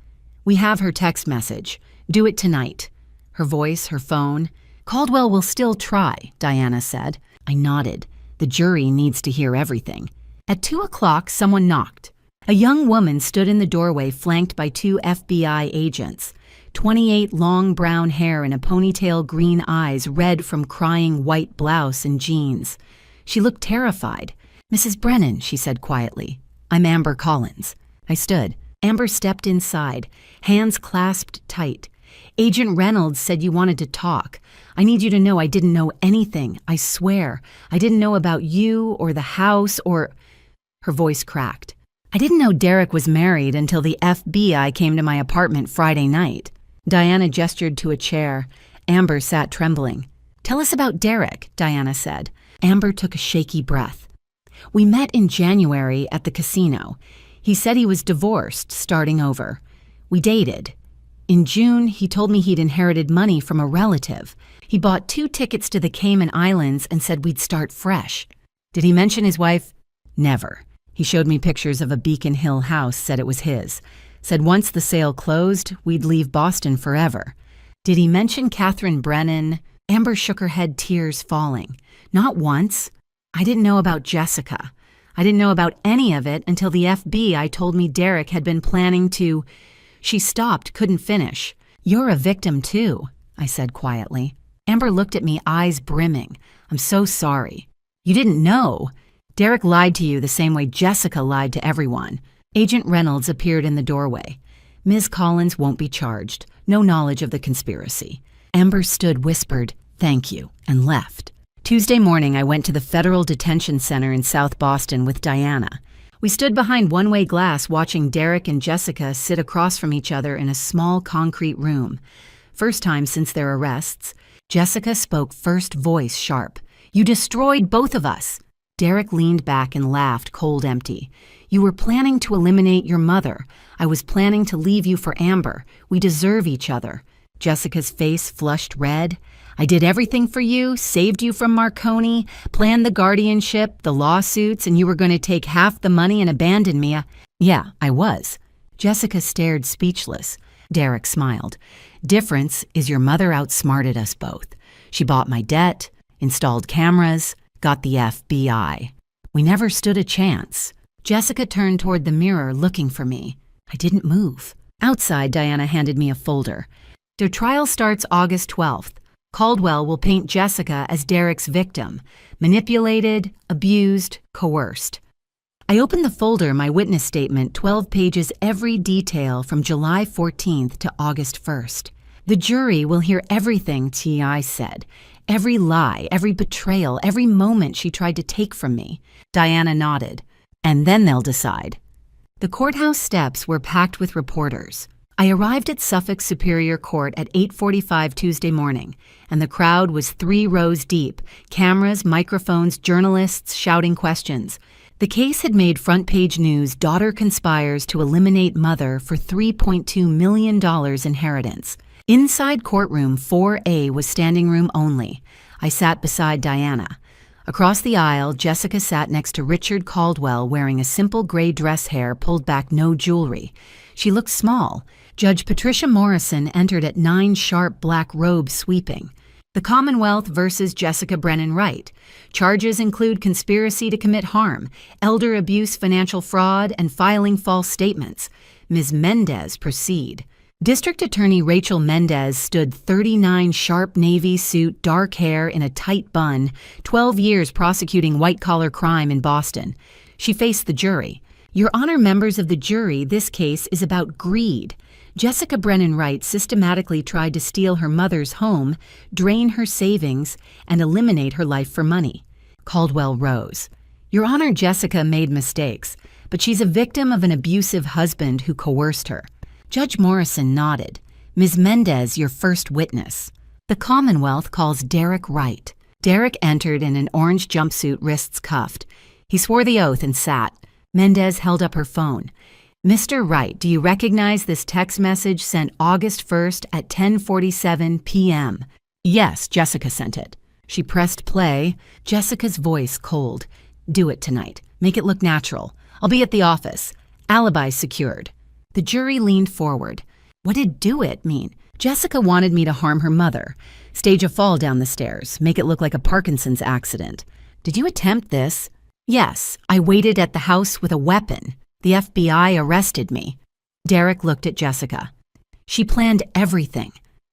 We have her text message. Do it tonight. Her voice, her phone. Caldwell will still try, Diana said. I nodded. The jury needs to hear everything. At 2 o'clock, someone knocked. A young woman stood in the doorway flanked by 2 FBI agents. 28 long brown hair and a ponytail, green eyes red from crying white blouse and jeans. She looked terrified. Mrs. Brennan, she said quietly. I'm Amber Collins. I stood. Amber stepped inside, hands clasped tight. Agent Reynolds said you wanted to talk. I need you to know I didn't know anything. I swear. I didn't know about you or the house or... Her voice cracked. I didn't know Derek was married until the FBI came to my apartment Friday night. Diana gestured to a chair. Amber sat trembling. Tell us about Derek, Diana said. Amber took a shaky breath. We met in January at the casino. He said he was divorced, starting over. We dated. In June, he told me he'd inherited money from a relative. He bought 2 tickets to the Cayman Islands and said we'd start fresh. Did he mention his wife? Never. He showed me pictures of a Beacon Hill house, said it was his. Said once the sale closed, we'd leave Boston forever. Did he mention Catherine Brennan? Amber shook her head, tears falling. Not once. I didn't know about Jessica. I didn't know about any of it until the FBI told me Derek had been planning to... She stopped, couldn't finish. You're a victim too, I said quietly. Amber looked at me, eyes brimming. I'm so sorry. You didn't know. Derek lied to you the same way Jessica lied to everyone. Agent Reynolds appeared in the doorway. Ms. Collins won't be charged. No knowledge of the conspiracy. Amber stood, whispered, thank you, and left. Tuesday morning, I went to the Federal Detention Center in South Boston with Diana. We stood behind one-way glass watching Derek and Jessica sit across from each other in a small concrete room. First time since their arrests. Jessica spoke first voice sharp. You destroyed both of us. Derek leaned back and laughed, cold empty. You were planning to eliminate your mother. I was planning to leave you for Amber. We deserve each other. Jessica's face flushed red. I did everything for you, saved you from Marconi, planned the guardianship, the lawsuits, and you were going to take half the money and abandon me. Yeah, I was. Jessica stared speechless. Derek smiled. Difference is your mother outsmarted us both. She bought my debt, installed cameras, got the FBI. We never stood a chance. Jessica turned toward the mirror looking for me. I didn't move. Outside, Diana handed me a folder. Their trial starts August 12th. Caldwell will paint Jessica as Derek's victim, manipulated, abused, coerced. I opened the folder, my witness statement, 12 pages, every detail from July 14th to August 1st. The jury will hear everything T.I. said, every lie, every betrayal, every moment she tried to take from me. Diana nodded. And then they'll decide. The courthouse steps were packed with reporters. I arrived at Suffolk Superior Court at 8:45 Tuesday morning, and the crowd was 3 rows deep, cameras, microphones, journalists shouting questions. The case had made front-page news. Daughter conspires to eliminate mother for $3.2 million inheritance. Inside courtroom 4A was standing room only. I sat beside Diana. Across the aisle, Jessica sat next to Richard Caldwell wearing a simple gray dress hair pulled back, no jewelry. She looked small. Judge Patricia Morrison entered at 9 sharp black robes sweeping. The Commonwealth versus Jessica Brennan Wright. Charges include conspiracy to commit harm, elder abuse, financial fraud, and filing false statements. Ms. Mendez, proceed. District Attorney Rachel Mendez stood 39 sharp navy suit, dark hair in a tight bun, 12 years prosecuting white-collar crime in Boston. She faced the jury. Your Honor, members of the jury, this case is about greed. Jessica Brennan Wright systematically tried to steal her mother's home, drain her savings, and eliminate her life for money. Caldwell rose. Your Honor, Jessica made mistakes, but she's a victim of an abusive husband who coerced her. Judge Morrison nodded. Ms. Mendez, your first witness. The Commonwealth calls Derek Wright. Derek entered in an orange jumpsuit, wrists cuffed. He swore the oath and sat. Mendez held up her phone. Mr. Wright, do you recognize this text message sent August 1st at 10:47 p.m.? Yes, Jessica sent it. She pressed play. Jessica's voice cold. Do it tonight. Make it look natural. I'll be at the office. Alibi secured. The jury leaned forward. What did do it mean? Jessica wanted me to harm her mother, stage a fall down the stairs, make it look like a Parkinson's accident. Did you attempt this? Yes, I waited at the house with a weapon. The FBI arrested me. Derek looked at Jessica. She planned everything.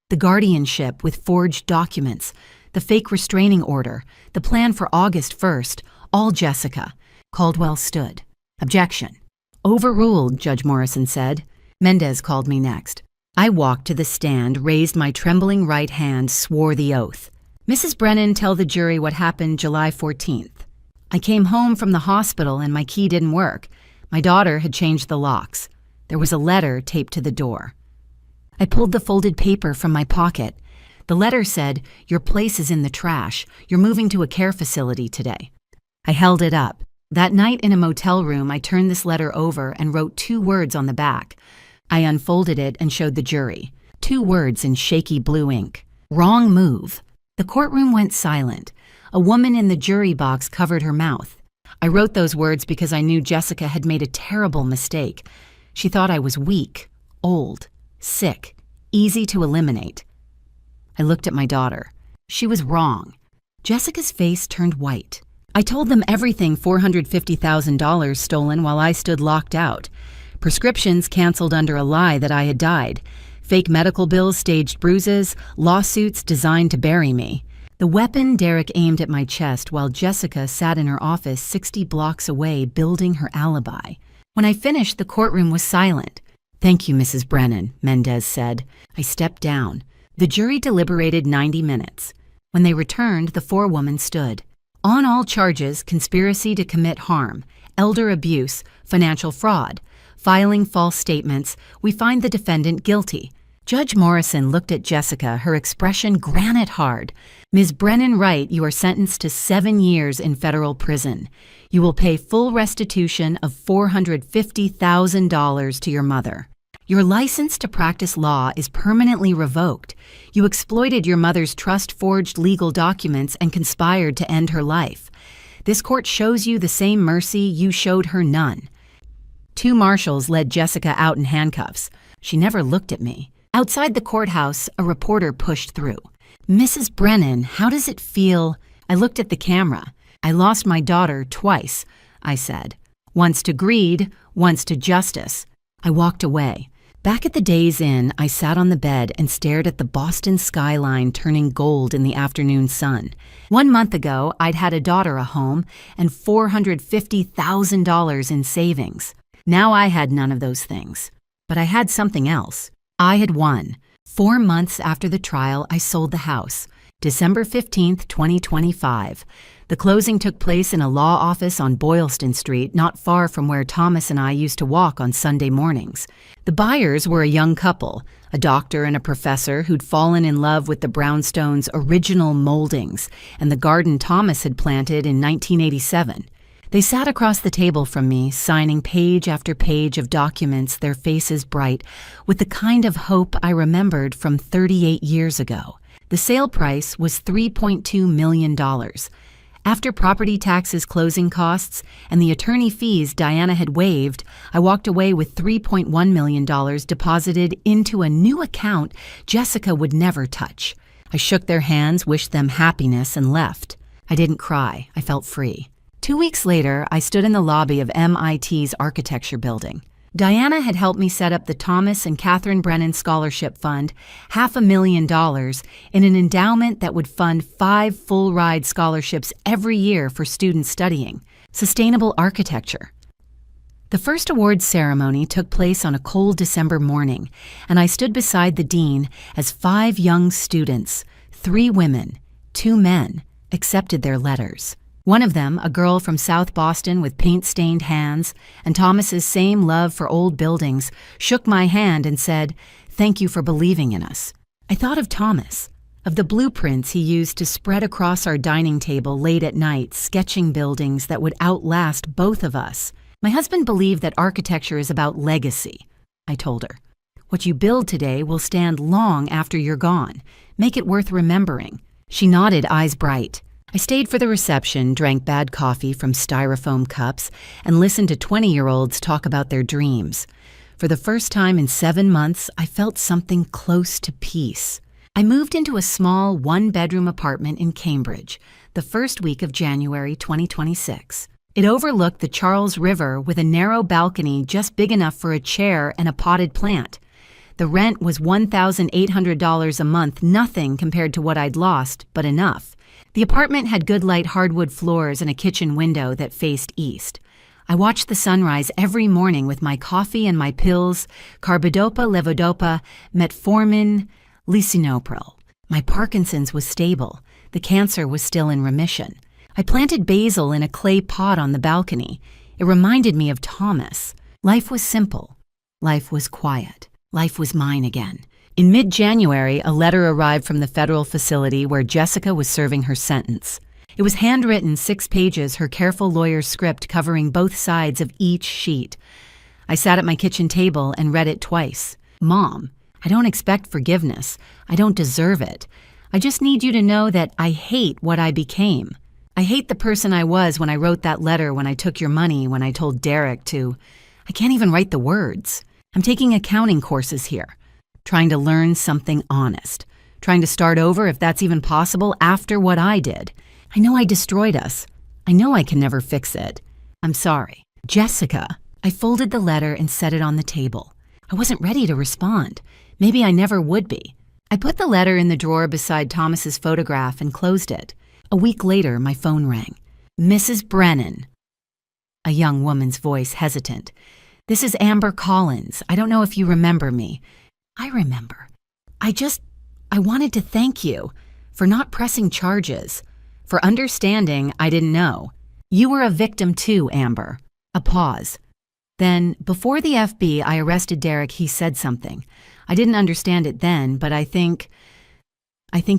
The guardianship with forged documents, the fake restraining order, the plan for August 1st, all Jessica. Caldwell stood. Objection. Overruled, Judge Morrison said. Mendez called me next. I walked to the stand, raised my trembling right hand, swore the oath. Mrs. Brennan, tell the jury what happened July 14th. I came home from the hospital and my key didn't work. My daughter had changed the locks. There was a letter taped to the door. I pulled the folded paper from my pocket. The letter said, your place is in the trash. You're moving to a care facility today. I held it up. That night in a motel room, I turned this letter over and wrote 2 words on the back. I unfolded it and showed the jury. 2 words in shaky blue ink. Wrong move. The courtroom went silent. A woman in the jury box covered her mouth. I wrote those words because I knew Jessica had made a terrible mistake. She thought I was weak, old, sick, easy to eliminate. I looked at my daughter. She was wrong. Jessica's face turned white. I told them everything, $450,000 stolen while I stood locked out. Prescriptions canceled under a lie that I had died. Fake medical bills, staged bruises, lawsuits designed to bury me. The weapon Derek aimed at my chest while Jessica sat in her office 60 blocks away building her alibi. When I finished, the courtroom was silent. Thank you, Mrs. Brennan, Mendez said. I stepped down. The jury deliberated 90 minutes. When they returned, the forewoman stood. On all charges, conspiracy to commit harm, elder abuse, financial fraud, filing false statements, we find the defendant guilty. Judge Morrison looked at Jessica, her expression granite hard. Ms. Brennan Wright, you are sentenced to 7 years in federal prison. You will pay full restitution of $450,000 to your mother. Your license to practice law is permanently revoked. You exploited your mother's trust-forged legal documents and conspired to end her life. This court shows you the same mercy you showed her none. 2 marshals led Jessica out in handcuffs. She never looked at me. Outside the courthouse, a reporter pushed through. Mrs. Brennan, how does it feel? I looked at the camera. I lost my daughter twice, I said. Once to greed, once to justice. I walked away. Back at the Days Inn, I sat on the bed and stared at the Boston skyline turning gold in the afternoon sun. 1 month ago, I'd had a daughter, a home, and $450,000 in savings. Now I had none of those things. But I had something else. I had won. 4 months after the trial, I sold the house. December 15th, 2025. The closing took place in a law office on Boylston Street, not far from where Thomas and I used to walk on Sunday mornings. The buyers were a young couple, a doctor and a professor who'd fallen in love with the brownstone's original moldings and the garden Thomas had planted in 1987. They sat across the table from me, signing page after page of documents, their faces bright, with the kind of hope I remembered from 38 years ago. The sale price was $3.2 million. After property taxes, closing costs, and the attorney fees Diana had waived, I walked away with $3.1 million deposited into a new account Jessica would never touch. I shook their hands, wished them happiness, and left. I didn't cry. I felt free. 2 weeks later, I stood in the lobby of MIT's architecture building. Diana had helped me set up the Thomas and Catherine Brennan Scholarship Fund, $500,000, in an endowment that would fund 5 full-ride scholarships every year for students studying sustainable architecture. The first awards ceremony took place on a cold December morning, and I stood beside the dean as 5 young students, 3 women, 2 men, accepted their letters. One of them, a girl from South Boston with paint-stained hands and Thomas's same love for old buildings, shook my hand and said, "Thank you for believing in us." I thought of Thomas, of the blueprints he used to spread across our dining table late at night, sketching buildings that would outlast both of us. My husband believed that architecture is about legacy, I told her. What you build today will stand long after you're gone. Make it worth remembering. She nodded, eyes bright. I stayed for the reception, drank bad coffee from styrofoam cups, and listened to 20-year-olds talk about their dreams. For the first time in 7 months, I felt something close to peace. I moved into a small 1-bedroom apartment in Cambridge the first week of January 2026. It overlooked the Charles River with a narrow balcony just big enough for a chair and a potted plant. The rent was $1,800 a month, nothing compared to what I'd lost, but enough. The apartment had good light hardwood floors and a kitchen window that faced east. I watched the sunrise every morning with my coffee and my pills, carbidopa, levodopa, metformin, lisinopril. My Parkinson's was stable. The cancer was still in remission. I planted basil in a clay pot on the balcony. It reminded me of Thomas. Life was simple. Life was quiet. Life was mine again. In mid-January, a letter arrived from the federal facility where Jessica was serving her sentence. It was handwritten, 6 pages, her careful lawyer's script covering both sides of each sheet. I sat at my kitchen table and read it twice. "Mom, I don't expect forgiveness. I don't deserve it. I just need you to know that I hate what I became. I hate the person I was when I wrote that letter, when I took your money, when I told Derek to... I can't even write the words. I'm taking accounting courses here. Trying to learn something honest. Trying to start over if that's even possible after what I did. I know I destroyed us. I know I can never fix it. I'm sorry. Jessica." I folded the letter and set it on the table. I wasn't ready to respond. Maybe I never would be. I put the letter in the drawer beside Thomas's photograph and closed it. A week later, my phone rang. "Mrs. Brennan." A young woman's voice, hesitant. "This is Amber Collins. I don't know if you remember me." I remember. I wanted to thank you for not pressing charges, for understanding I didn't know. You were a victim too, Amber. A pause. Then, before the FBI arrested Derek, he said something. I didn't understand it then, but I think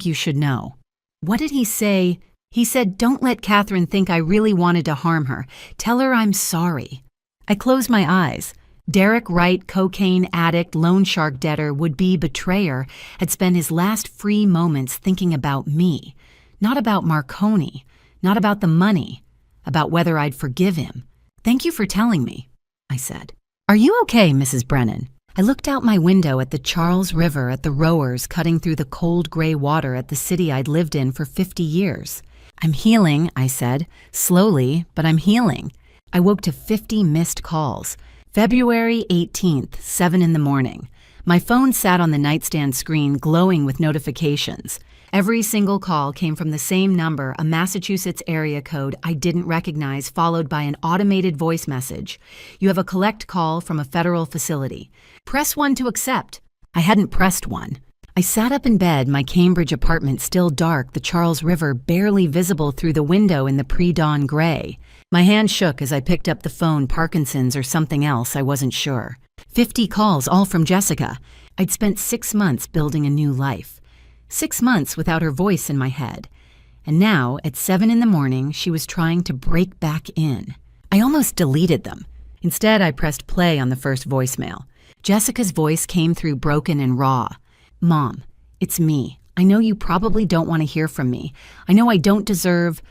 you should know. What did he say? He said, "Don't let Catherine think I really wanted to harm her. Tell her I'm sorry." I closed my eyes. Derek Wright, cocaine addict, loan shark debtor, would-be betrayer, had spent his last free moments thinking about me. Not about Marconi, not about the money, about whether I'd forgive him. "Thank you for telling me," I said. "Are you okay, Mrs. Brennan?" I looked out my window at the Charles River, at the rowers cutting through the cold gray water at the city I'd lived in for 50 years. "I'm healing," I said. "Slowly, but I'm healing." I woke to 50 missed calls. February 18th, 7 in the morning. My phone sat on the nightstand screen, glowing with notifications. Every single call came from the same number, a Massachusetts area code I didn't recognize, followed by an automated voice message. "You have a collect call from a federal facility. Press 1 to accept." I hadn't pressed 1. I sat up in bed, my Cambridge apartment still dark, the Charles River barely visible through the window in the pre-dawn gray. My hand shook as I picked up the phone, Parkinson's or something else, I wasn't sure. 50 calls, all from Jessica. I'd spent 6 months building a new life. 6 months without her voice in my head. And now, at 7 in the morning, she was trying to break back in. I almost deleted them. Instead, I pressed play on the first voicemail. Jessica's voice came through broken and raw. "Mom, it's me. I know you probably don't want to hear from me. I know I don't deserve—"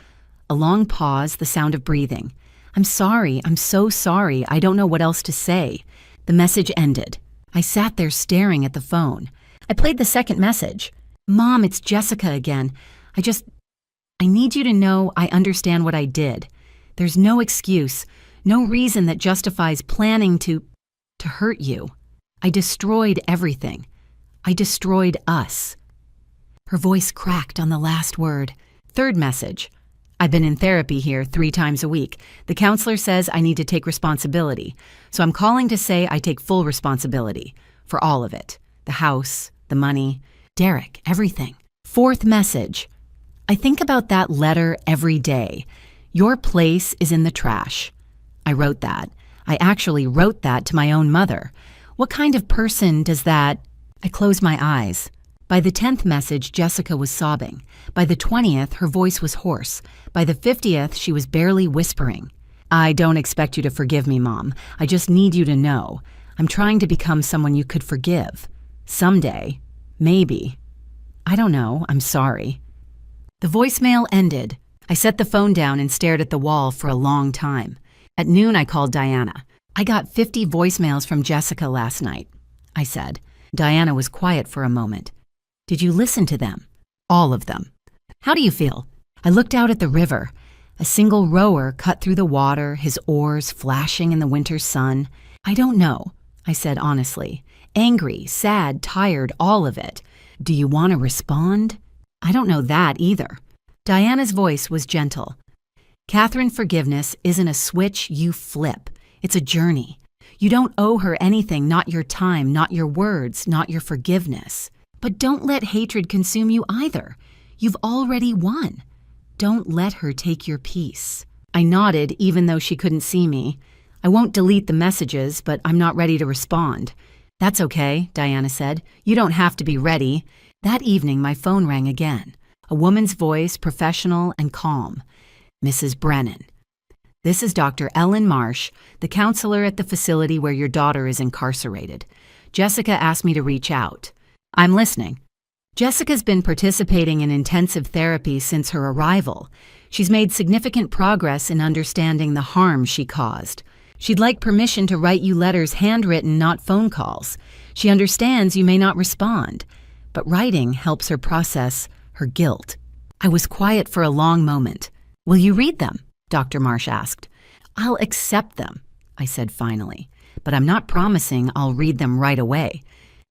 A long pause, the sound of breathing. "I'm sorry. I'm so sorry. I don't know what else to say." The message ended. I sat there staring at the phone. I played the second message. "Mom, it's Jessica again. I need you to know I understand what I did. There's no excuse, no reason that justifies planning to hurt you. I destroyed everything. I destroyed us." Her voice cracked on the last word. Third message. "I've been in therapy here 3 times a week. The counselor says I need to take responsibility. So I'm calling to say I take full responsibility for all of it. The house, the money, Derek, everything." Fourth message. "I think about that letter every day. Your place is in the trash." I wrote that. I actually wrote that to my own mother. What kind of person does that? I closed my eyes. By the 10th message, Jessica was sobbing. By the 20th, her voice was hoarse. By the 50th, she was barely whispering. "I don't expect you to forgive me, Mom. I just need you to know. I'm trying to become someone you could forgive. Someday. Maybe. I don't know. I'm sorry." The voicemail ended. I set the phone down and stared at the wall for a long time. At noon, I called Diana. "I got 50 voicemails from Jessica last night," I said. Diana was quiet for a moment. "Did you listen to them?" "All of them." "How do you feel?" I looked out at the river. A single rower cut through the water, his oars flashing in the winter sun. "I don't know," I said honestly. "Angry, sad, tired, all of it. Do you want to respond?" "I don't know that either." Diana's voice was gentle. "Catherine, forgiveness isn't a switch you flip. It's a journey. You don't owe her anything, not your time, not your words, not your forgiveness. But don't let hatred consume you either. You've already won. Don't let her take your peace." I nodded, even though she couldn't see me. "I won't delete the messages, but I'm not ready to respond." "That's okay," Diana said. "You don't have to be ready." That evening, my phone rang again. A woman's voice, professional and calm. "Mrs. Brennan. This is Dr. Ellen Marsh, the counselor at the facility where your daughter is incarcerated. Jessica asked me to reach out." "I'm listening." "Jessica's been participating in intensive therapy since her arrival. She's made significant progress in understanding the harm she caused. She'd like permission to write you letters handwritten, not phone calls. She understands you may not respond, but writing helps her process her guilt." I was quiet for a long moment. "Will you read them?" Dr. Marsh asked. "I'll accept them," I said finally, "but I'm not promising I'll read them right away."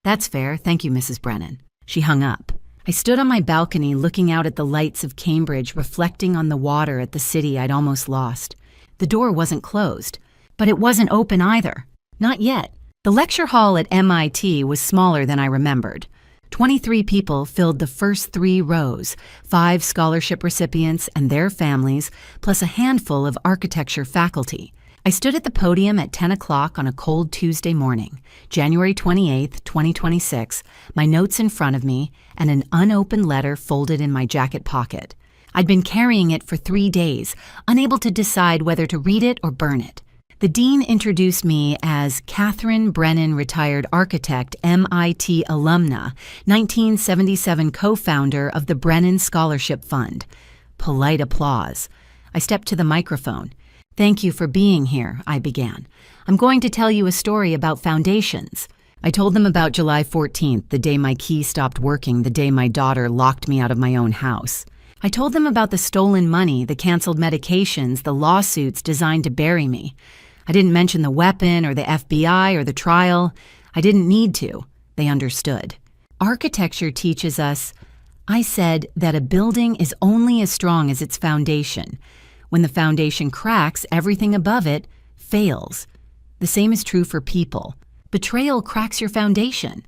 "That's fair. Thank you, Mrs. Brennan." She hung up. I stood on my balcony looking out at the lights of Cambridge, reflecting on the water at the city I'd almost lost. The door wasn't closed, but it wasn't open either. Not yet. The lecture hall at MIT was smaller than I remembered. 23 people filled the first 3 rows, 5 scholarship recipients and their families, plus a handful of architecture faculty. I stood at the podium at 10 o'clock on a cold Tuesday morning, January 28, 2026, my notes in front of me and an unopened letter folded in my jacket pocket. I'd been carrying it for 3 days, unable to decide whether to read it or burn it. The dean introduced me as Catherine Brennan, retired architect, MIT alumna, 1977 co-founder of the Brennan Scholarship Fund. Polite applause. I stepped to the microphone. "Thank you for being here," I began. "I'm going to tell you a story about foundations." I told them about July 14th, the day my key stopped working, the day my daughter locked me out of my own house. I told them about the stolen money, the canceled medications, the lawsuits designed to bury me. I didn't mention the weapon or the FBI or the trial. I didn't need to. They understood. Architecture teaches us, I said, that a building is only as strong as its foundation. When the foundation cracks, everything above it fails. The same is true for people. Betrayal cracks your foundation.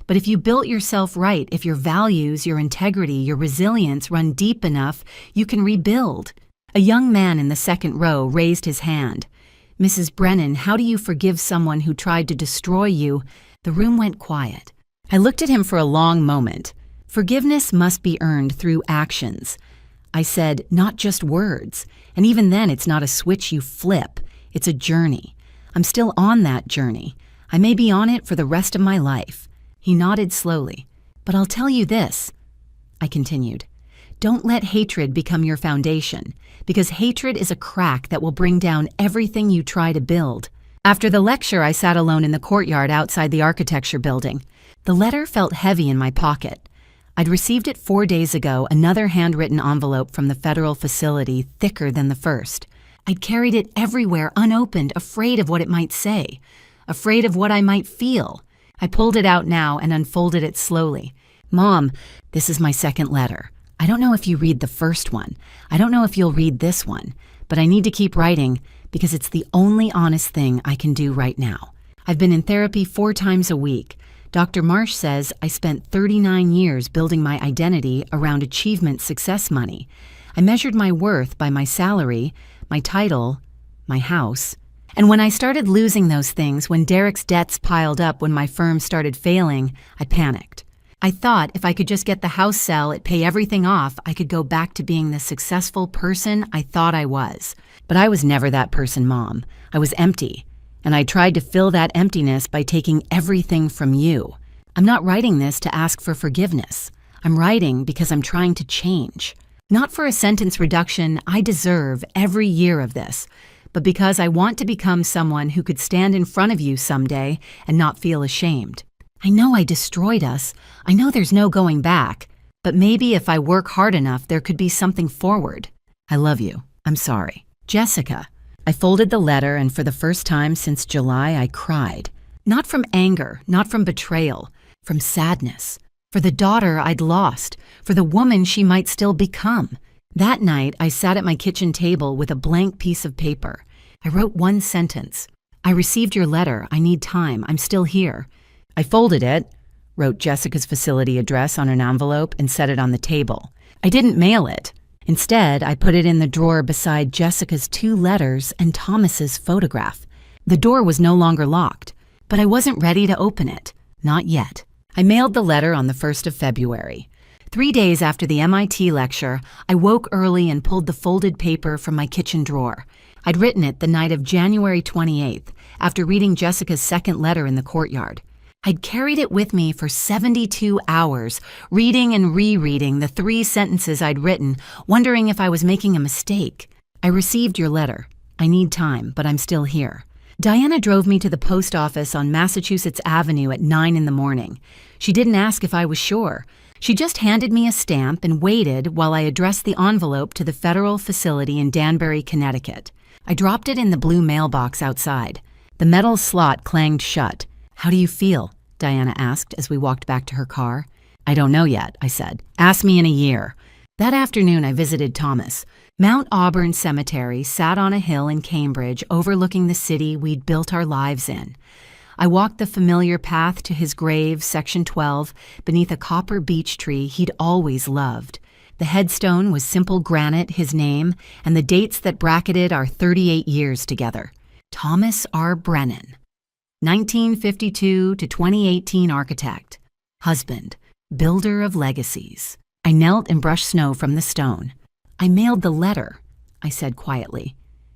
But if you built yourself right, if your values, your integrity, your resilience run deep enough, you can rebuild. A young man in the second row raised his hand. "Mrs. Brennan, how do you forgive someone who tried to destroy you?" The room went quiet. I looked at him for a long moment. "Forgiveness must be earned through actions." I said, "Not just words. And even then, it's not a switch you flip. It's a journey. I'm still on that journey. I may be on it for the rest of my life." He nodded slowly. "But I'll tell you this," I continued. "Don't let hatred become your foundation, because hatred is a crack that will bring down everything you try to build." After the lecture, I sat alone in the courtyard outside the architecture building. The letter felt heavy in my pocket. I'd received it 4 days ago, another handwritten envelope from the federal facility, thicker than the first. I'd carried it everywhere, unopened, afraid of what it might say, afraid of what I might feel. I pulled it out now and unfolded it slowly. "Mom, this is my second letter. I don't know if you read the first one. I don't know if you'll read this one, but I need to keep writing because it's the only honest thing I can do right now. I've been in therapy 4 times a week. Dr. Marsh says I spent 39 years building my identity around achievement success money. I measured my worth by my salary, my title, my house. And when I started losing those things, when Derek's debts piled up, when my firm started failing, I panicked. I thought if I could just get the house sell, it pay everything off, I could go back to being the successful person I thought I was. But I was never that person, Mom. I was empty. And I tried to fill that emptiness by taking everything from you. I'm not writing this to ask for forgiveness. I'm writing because I'm trying to change. Not for a sentence reduction, I deserve every year of this, but because I want to become someone who could stand in front of you someday and not feel ashamed. I know I destroyed us. I know there's no going back, but maybe if I work hard enough, there could be something forward. I love you. I'm sorry. Jessica. I folded the letter, and for the first time since July, I cried. Not from anger, not from betrayal, from sadness. For the daughter I'd lost, for the woman she might still become. That night, I sat at my kitchen table with a blank piece of paper. I wrote one sentence. "I received your letter. I need time. I'm still here." I folded it, wrote Jessica's facility address on an envelope, and set it on the table. I didn't mail it. Instead, I put it in the drawer beside Jessica's 2 letters and Thomas's photograph. The door was no longer locked, but I wasn't ready to open it. Not yet. I mailed the letter on the 1st of February. 3 days after the MIT lecture, I woke early and pulled the folded paper from my kitchen drawer. I'd written it the night of January 28th, after reading Jessica's second letter in the courtyard. I'd carried it with me for 72 hours, reading and rereading the 3 sentences I'd written, wondering if I was making a mistake. "I received your letter. I need time, but I'm still here." Diana drove me to the post office on Massachusetts Avenue at 9 in the morning. She didn't ask if I was sure. She just handed me a stamp and waited while I addressed the envelope to the federal facility in Danbury, Connecticut. I dropped it in the blue mailbox outside. The metal slot clanged shut. "How do you feel?" Diana asked as we walked back to her car. "I don't know yet," I said. "Ask me in a year." That afternoon, I visited Thomas. Mount Auburn Cemetery sat on a hill in Cambridge overlooking the city we'd built our lives in. I walked the familiar path to his grave, Section 12, beneath a copper beech tree he'd always loved. The headstone was simple granite, his name, and the dates that bracketed our 38 years together. Thomas R. Brennan. 1952 to 2018 architect, husband, builder of legacies. I knelt and brushed snow from the stone. "I mailed the letter," I said quietly,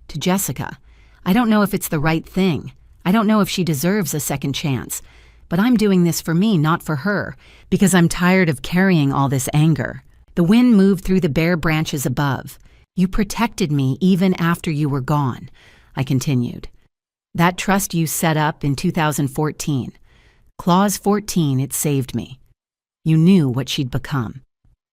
"to Jessica. I don't know if it's the right thing. I don't know if she deserves a second chance. But I'm doing this for me, not for her, because I'm tired of carrying all this anger." The wind moved through the bare branches above. "You protected me even after you were gone," I continued. "That trust you set up in 2014. Clause 14, it saved me. You knew what she'd become.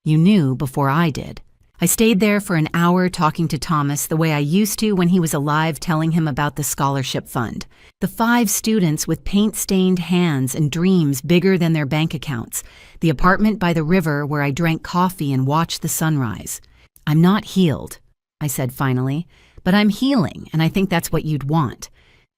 You knew before I did." I stayed there for an hour talking to Thomas the way I used to when he was alive, telling him about the scholarship fund. The 5 students with paint-stained hands and dreams bigger than their bank accounts. The apartment by the river where I drank coffee and watched the sunrise. "I'm not healed," I said finally, "but I'm healing, and I think that's what you'd want."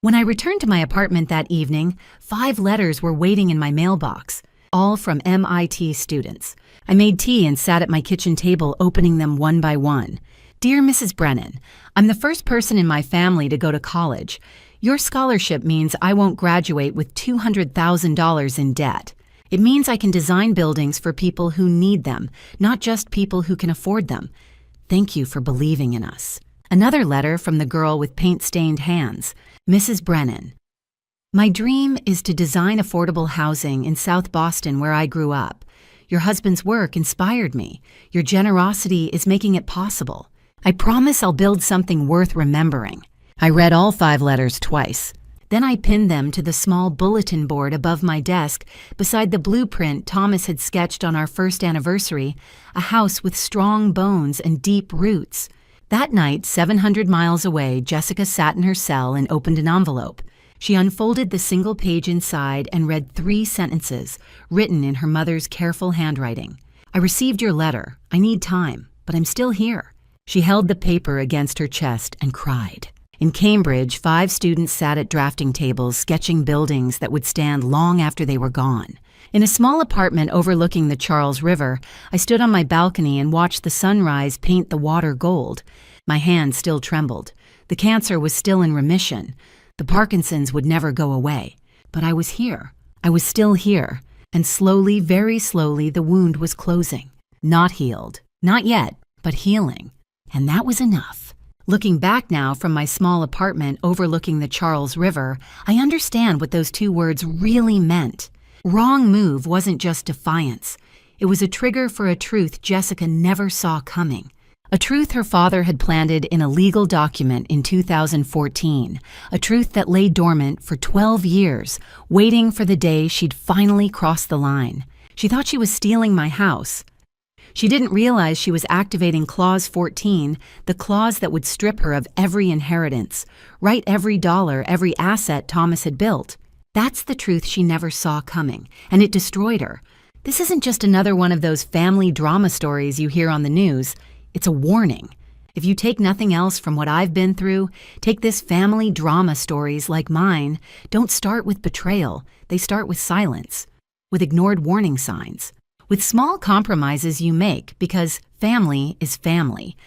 When I returned to my apartment that evening, 5 letters were waiting in my mailbox, all from MIT students. I made tea and sat at my kitchen table opening them one by one. "Dear Mrs. Brennan, I'm the first person in my family to go to college. Your scholarship means I won't graduate with $200,000 in debt. It means I can design buildings for people who need them, not just people who can afford them. Thank you for believing in us. Another letter from the girl with paint-stained hands, Mrs. Brennan. My dream is to design affordable housing in South Boston where I grew up. Your husband's work inspired me. Your generosity is making it possible. I promise I'll build something worth remembering. I read all 5 letters twice. Then I pinned them to the small bulletin board above my desk beside the blueprint Thomas had sketched on our first anniversary, a house with strong bones and deep roots. That night, 700 miles away, Jessica sat in her cell and opened an envelope. She unfolded the single page inside and read 3 sentences, written in her mother's careful handwriting. I received your letter. I need time, but I'm still here. She held the paper against her chest and cried. In Cambridge, 5 students sat at drafting tables sketching buildings that would stand long after they were gone. In a small apartment overlooking the Charles River, I stood on my balcony and watched the sunrise paint the water gold. My hand still trembled. The cancer was still in remission. The Parkinson's would never go away. But I was here. I was still here. And slowly, very slowly, the wound was closing. Not healed. Not yet, but healing. And that was enough. Looking back now from my small apartment overlooking the Charles River, I understand what those 2 words really meant. Wrong move wasn't just defiance. It was a trigger for a truth Jessica never saw coming. A truth her father had planted in a legal document in 2014. A truth that lay dormant for 12 years, waiting for the day she'd finally crossed the line. She thought she was stealing my house. She didn't realize she was activating Clause 14, the clause that would strip her of every inheritance, write every dollar, every asset Thomas had built. That's the truth she never saw coming, and it destroyed her. This isn't just another one of those family drama stories you hear on the news. It's a warning. If you take nothing else from what I've been through, take this family drama stories like mine. Don't start with betrayal. They start with silence, with ignored warning signs, with small compromises you make, because family is family.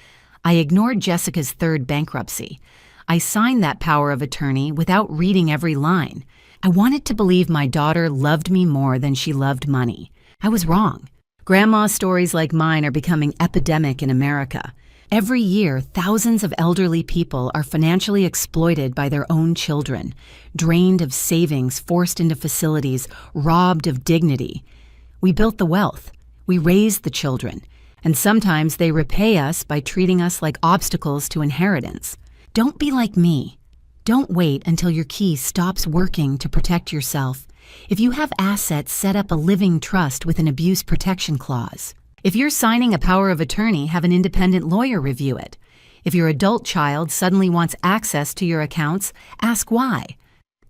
I ignored Jessica's 3rd bankruptcy. I signed that power of attorney without reading every line. I wanted to believe my daughter loved me more than she loved money. I was wrong. Grandma stories like mine are becoming epidemic in America. Every year, thousands of elderly people are financially exploited by their own children, drained of savings, forced into facilities, robbed of dignity. We built the wealth. We raised the children. And sometimes they repay us by treating us like obstacles to inheritance. Don't be like me. Don't wait until your key stops working to protect yourself. If you have assets, set up a living trust with an abuse protection clause. If you're signing a power of attorney, have an independent lawyer review it. If your adult child suddenly wants access to your accounts, ask why.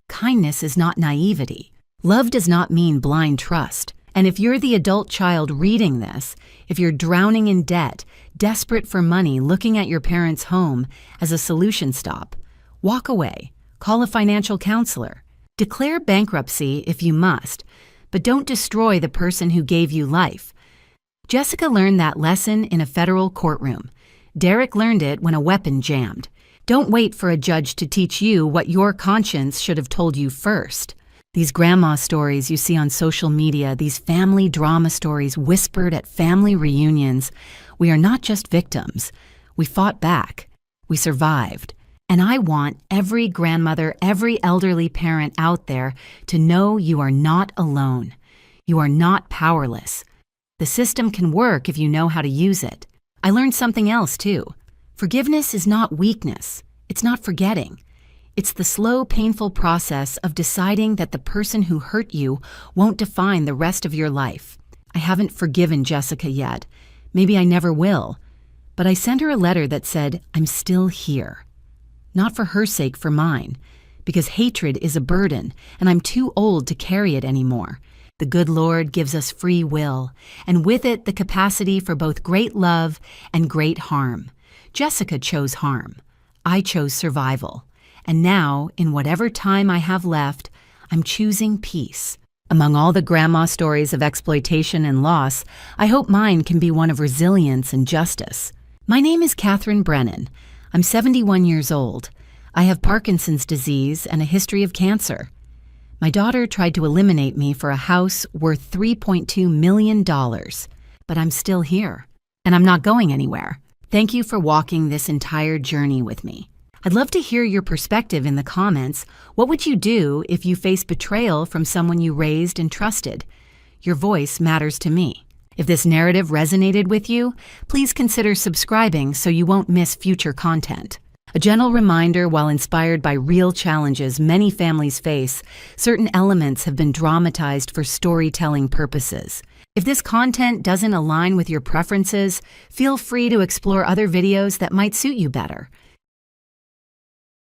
Kindness is not naivety. Love does not mean blind trust. And if you're the adult child reading this, if you're drowning in debt, desperate for money, looking at your parents' home as a solution stop, walk away. Call a financial counselor. Declare bankruptcy if you must, but don't destroy the person who gave you life. Jessica learned that lesson in a federal courtroom. Derek learned it when a weapon jammed. Don't wait for a judge to teach you what your conscience should have told you first. These grandma stories you see on social media, these family drama stories whispered at family reunions, we are not just victims. We fought back. We survived. And I want every grandmother, every elderly parent out there to know you are not alone. You are not powerless. The system can work if you know how to use it. I learned something else too. Forgiveness is not weakness. It's not forgetting. It's the slow, painful process of deciding that the person who hurt you won't define the rest of your life. I haven't forgiven Jessica yet. Maybe I never will. But I sent her a letter that said, I'm still here. Not for her sake, for mine. Because hatred is a burden, and I'm too old to carry it anymore. The good Lord gives us free will, and with it the capacity for both great love and great harm. Jessica chose harm. I chose survival. And now, in whatever time I have left, I'm choosing peace. Among all the grandma stories of exploitation and loss, I hope mine can be one of resilience and justice. My name is Catherine Brennan. I'm 71 years old. I have Parkinson's disease and a history of cancer. My daughter tried to eliminate me for a house worth $3.2 million. But I'm still here. And I'm not going anywhere. Thank you for walking this entire journey with me. I'd love to hear your perspective in the comments. What would you do if you face betrayal from someone you raised and trusted? Your voice matters to me. If this narrative resonated with you, please consider subscribing so you won't miss future content. A gentle reminder, while inspired by real challenges many families face, certain elements have been dramatized for storytelling purposes. If this content doesn't align with your preferences, feel free to explore other videos that might suit you better.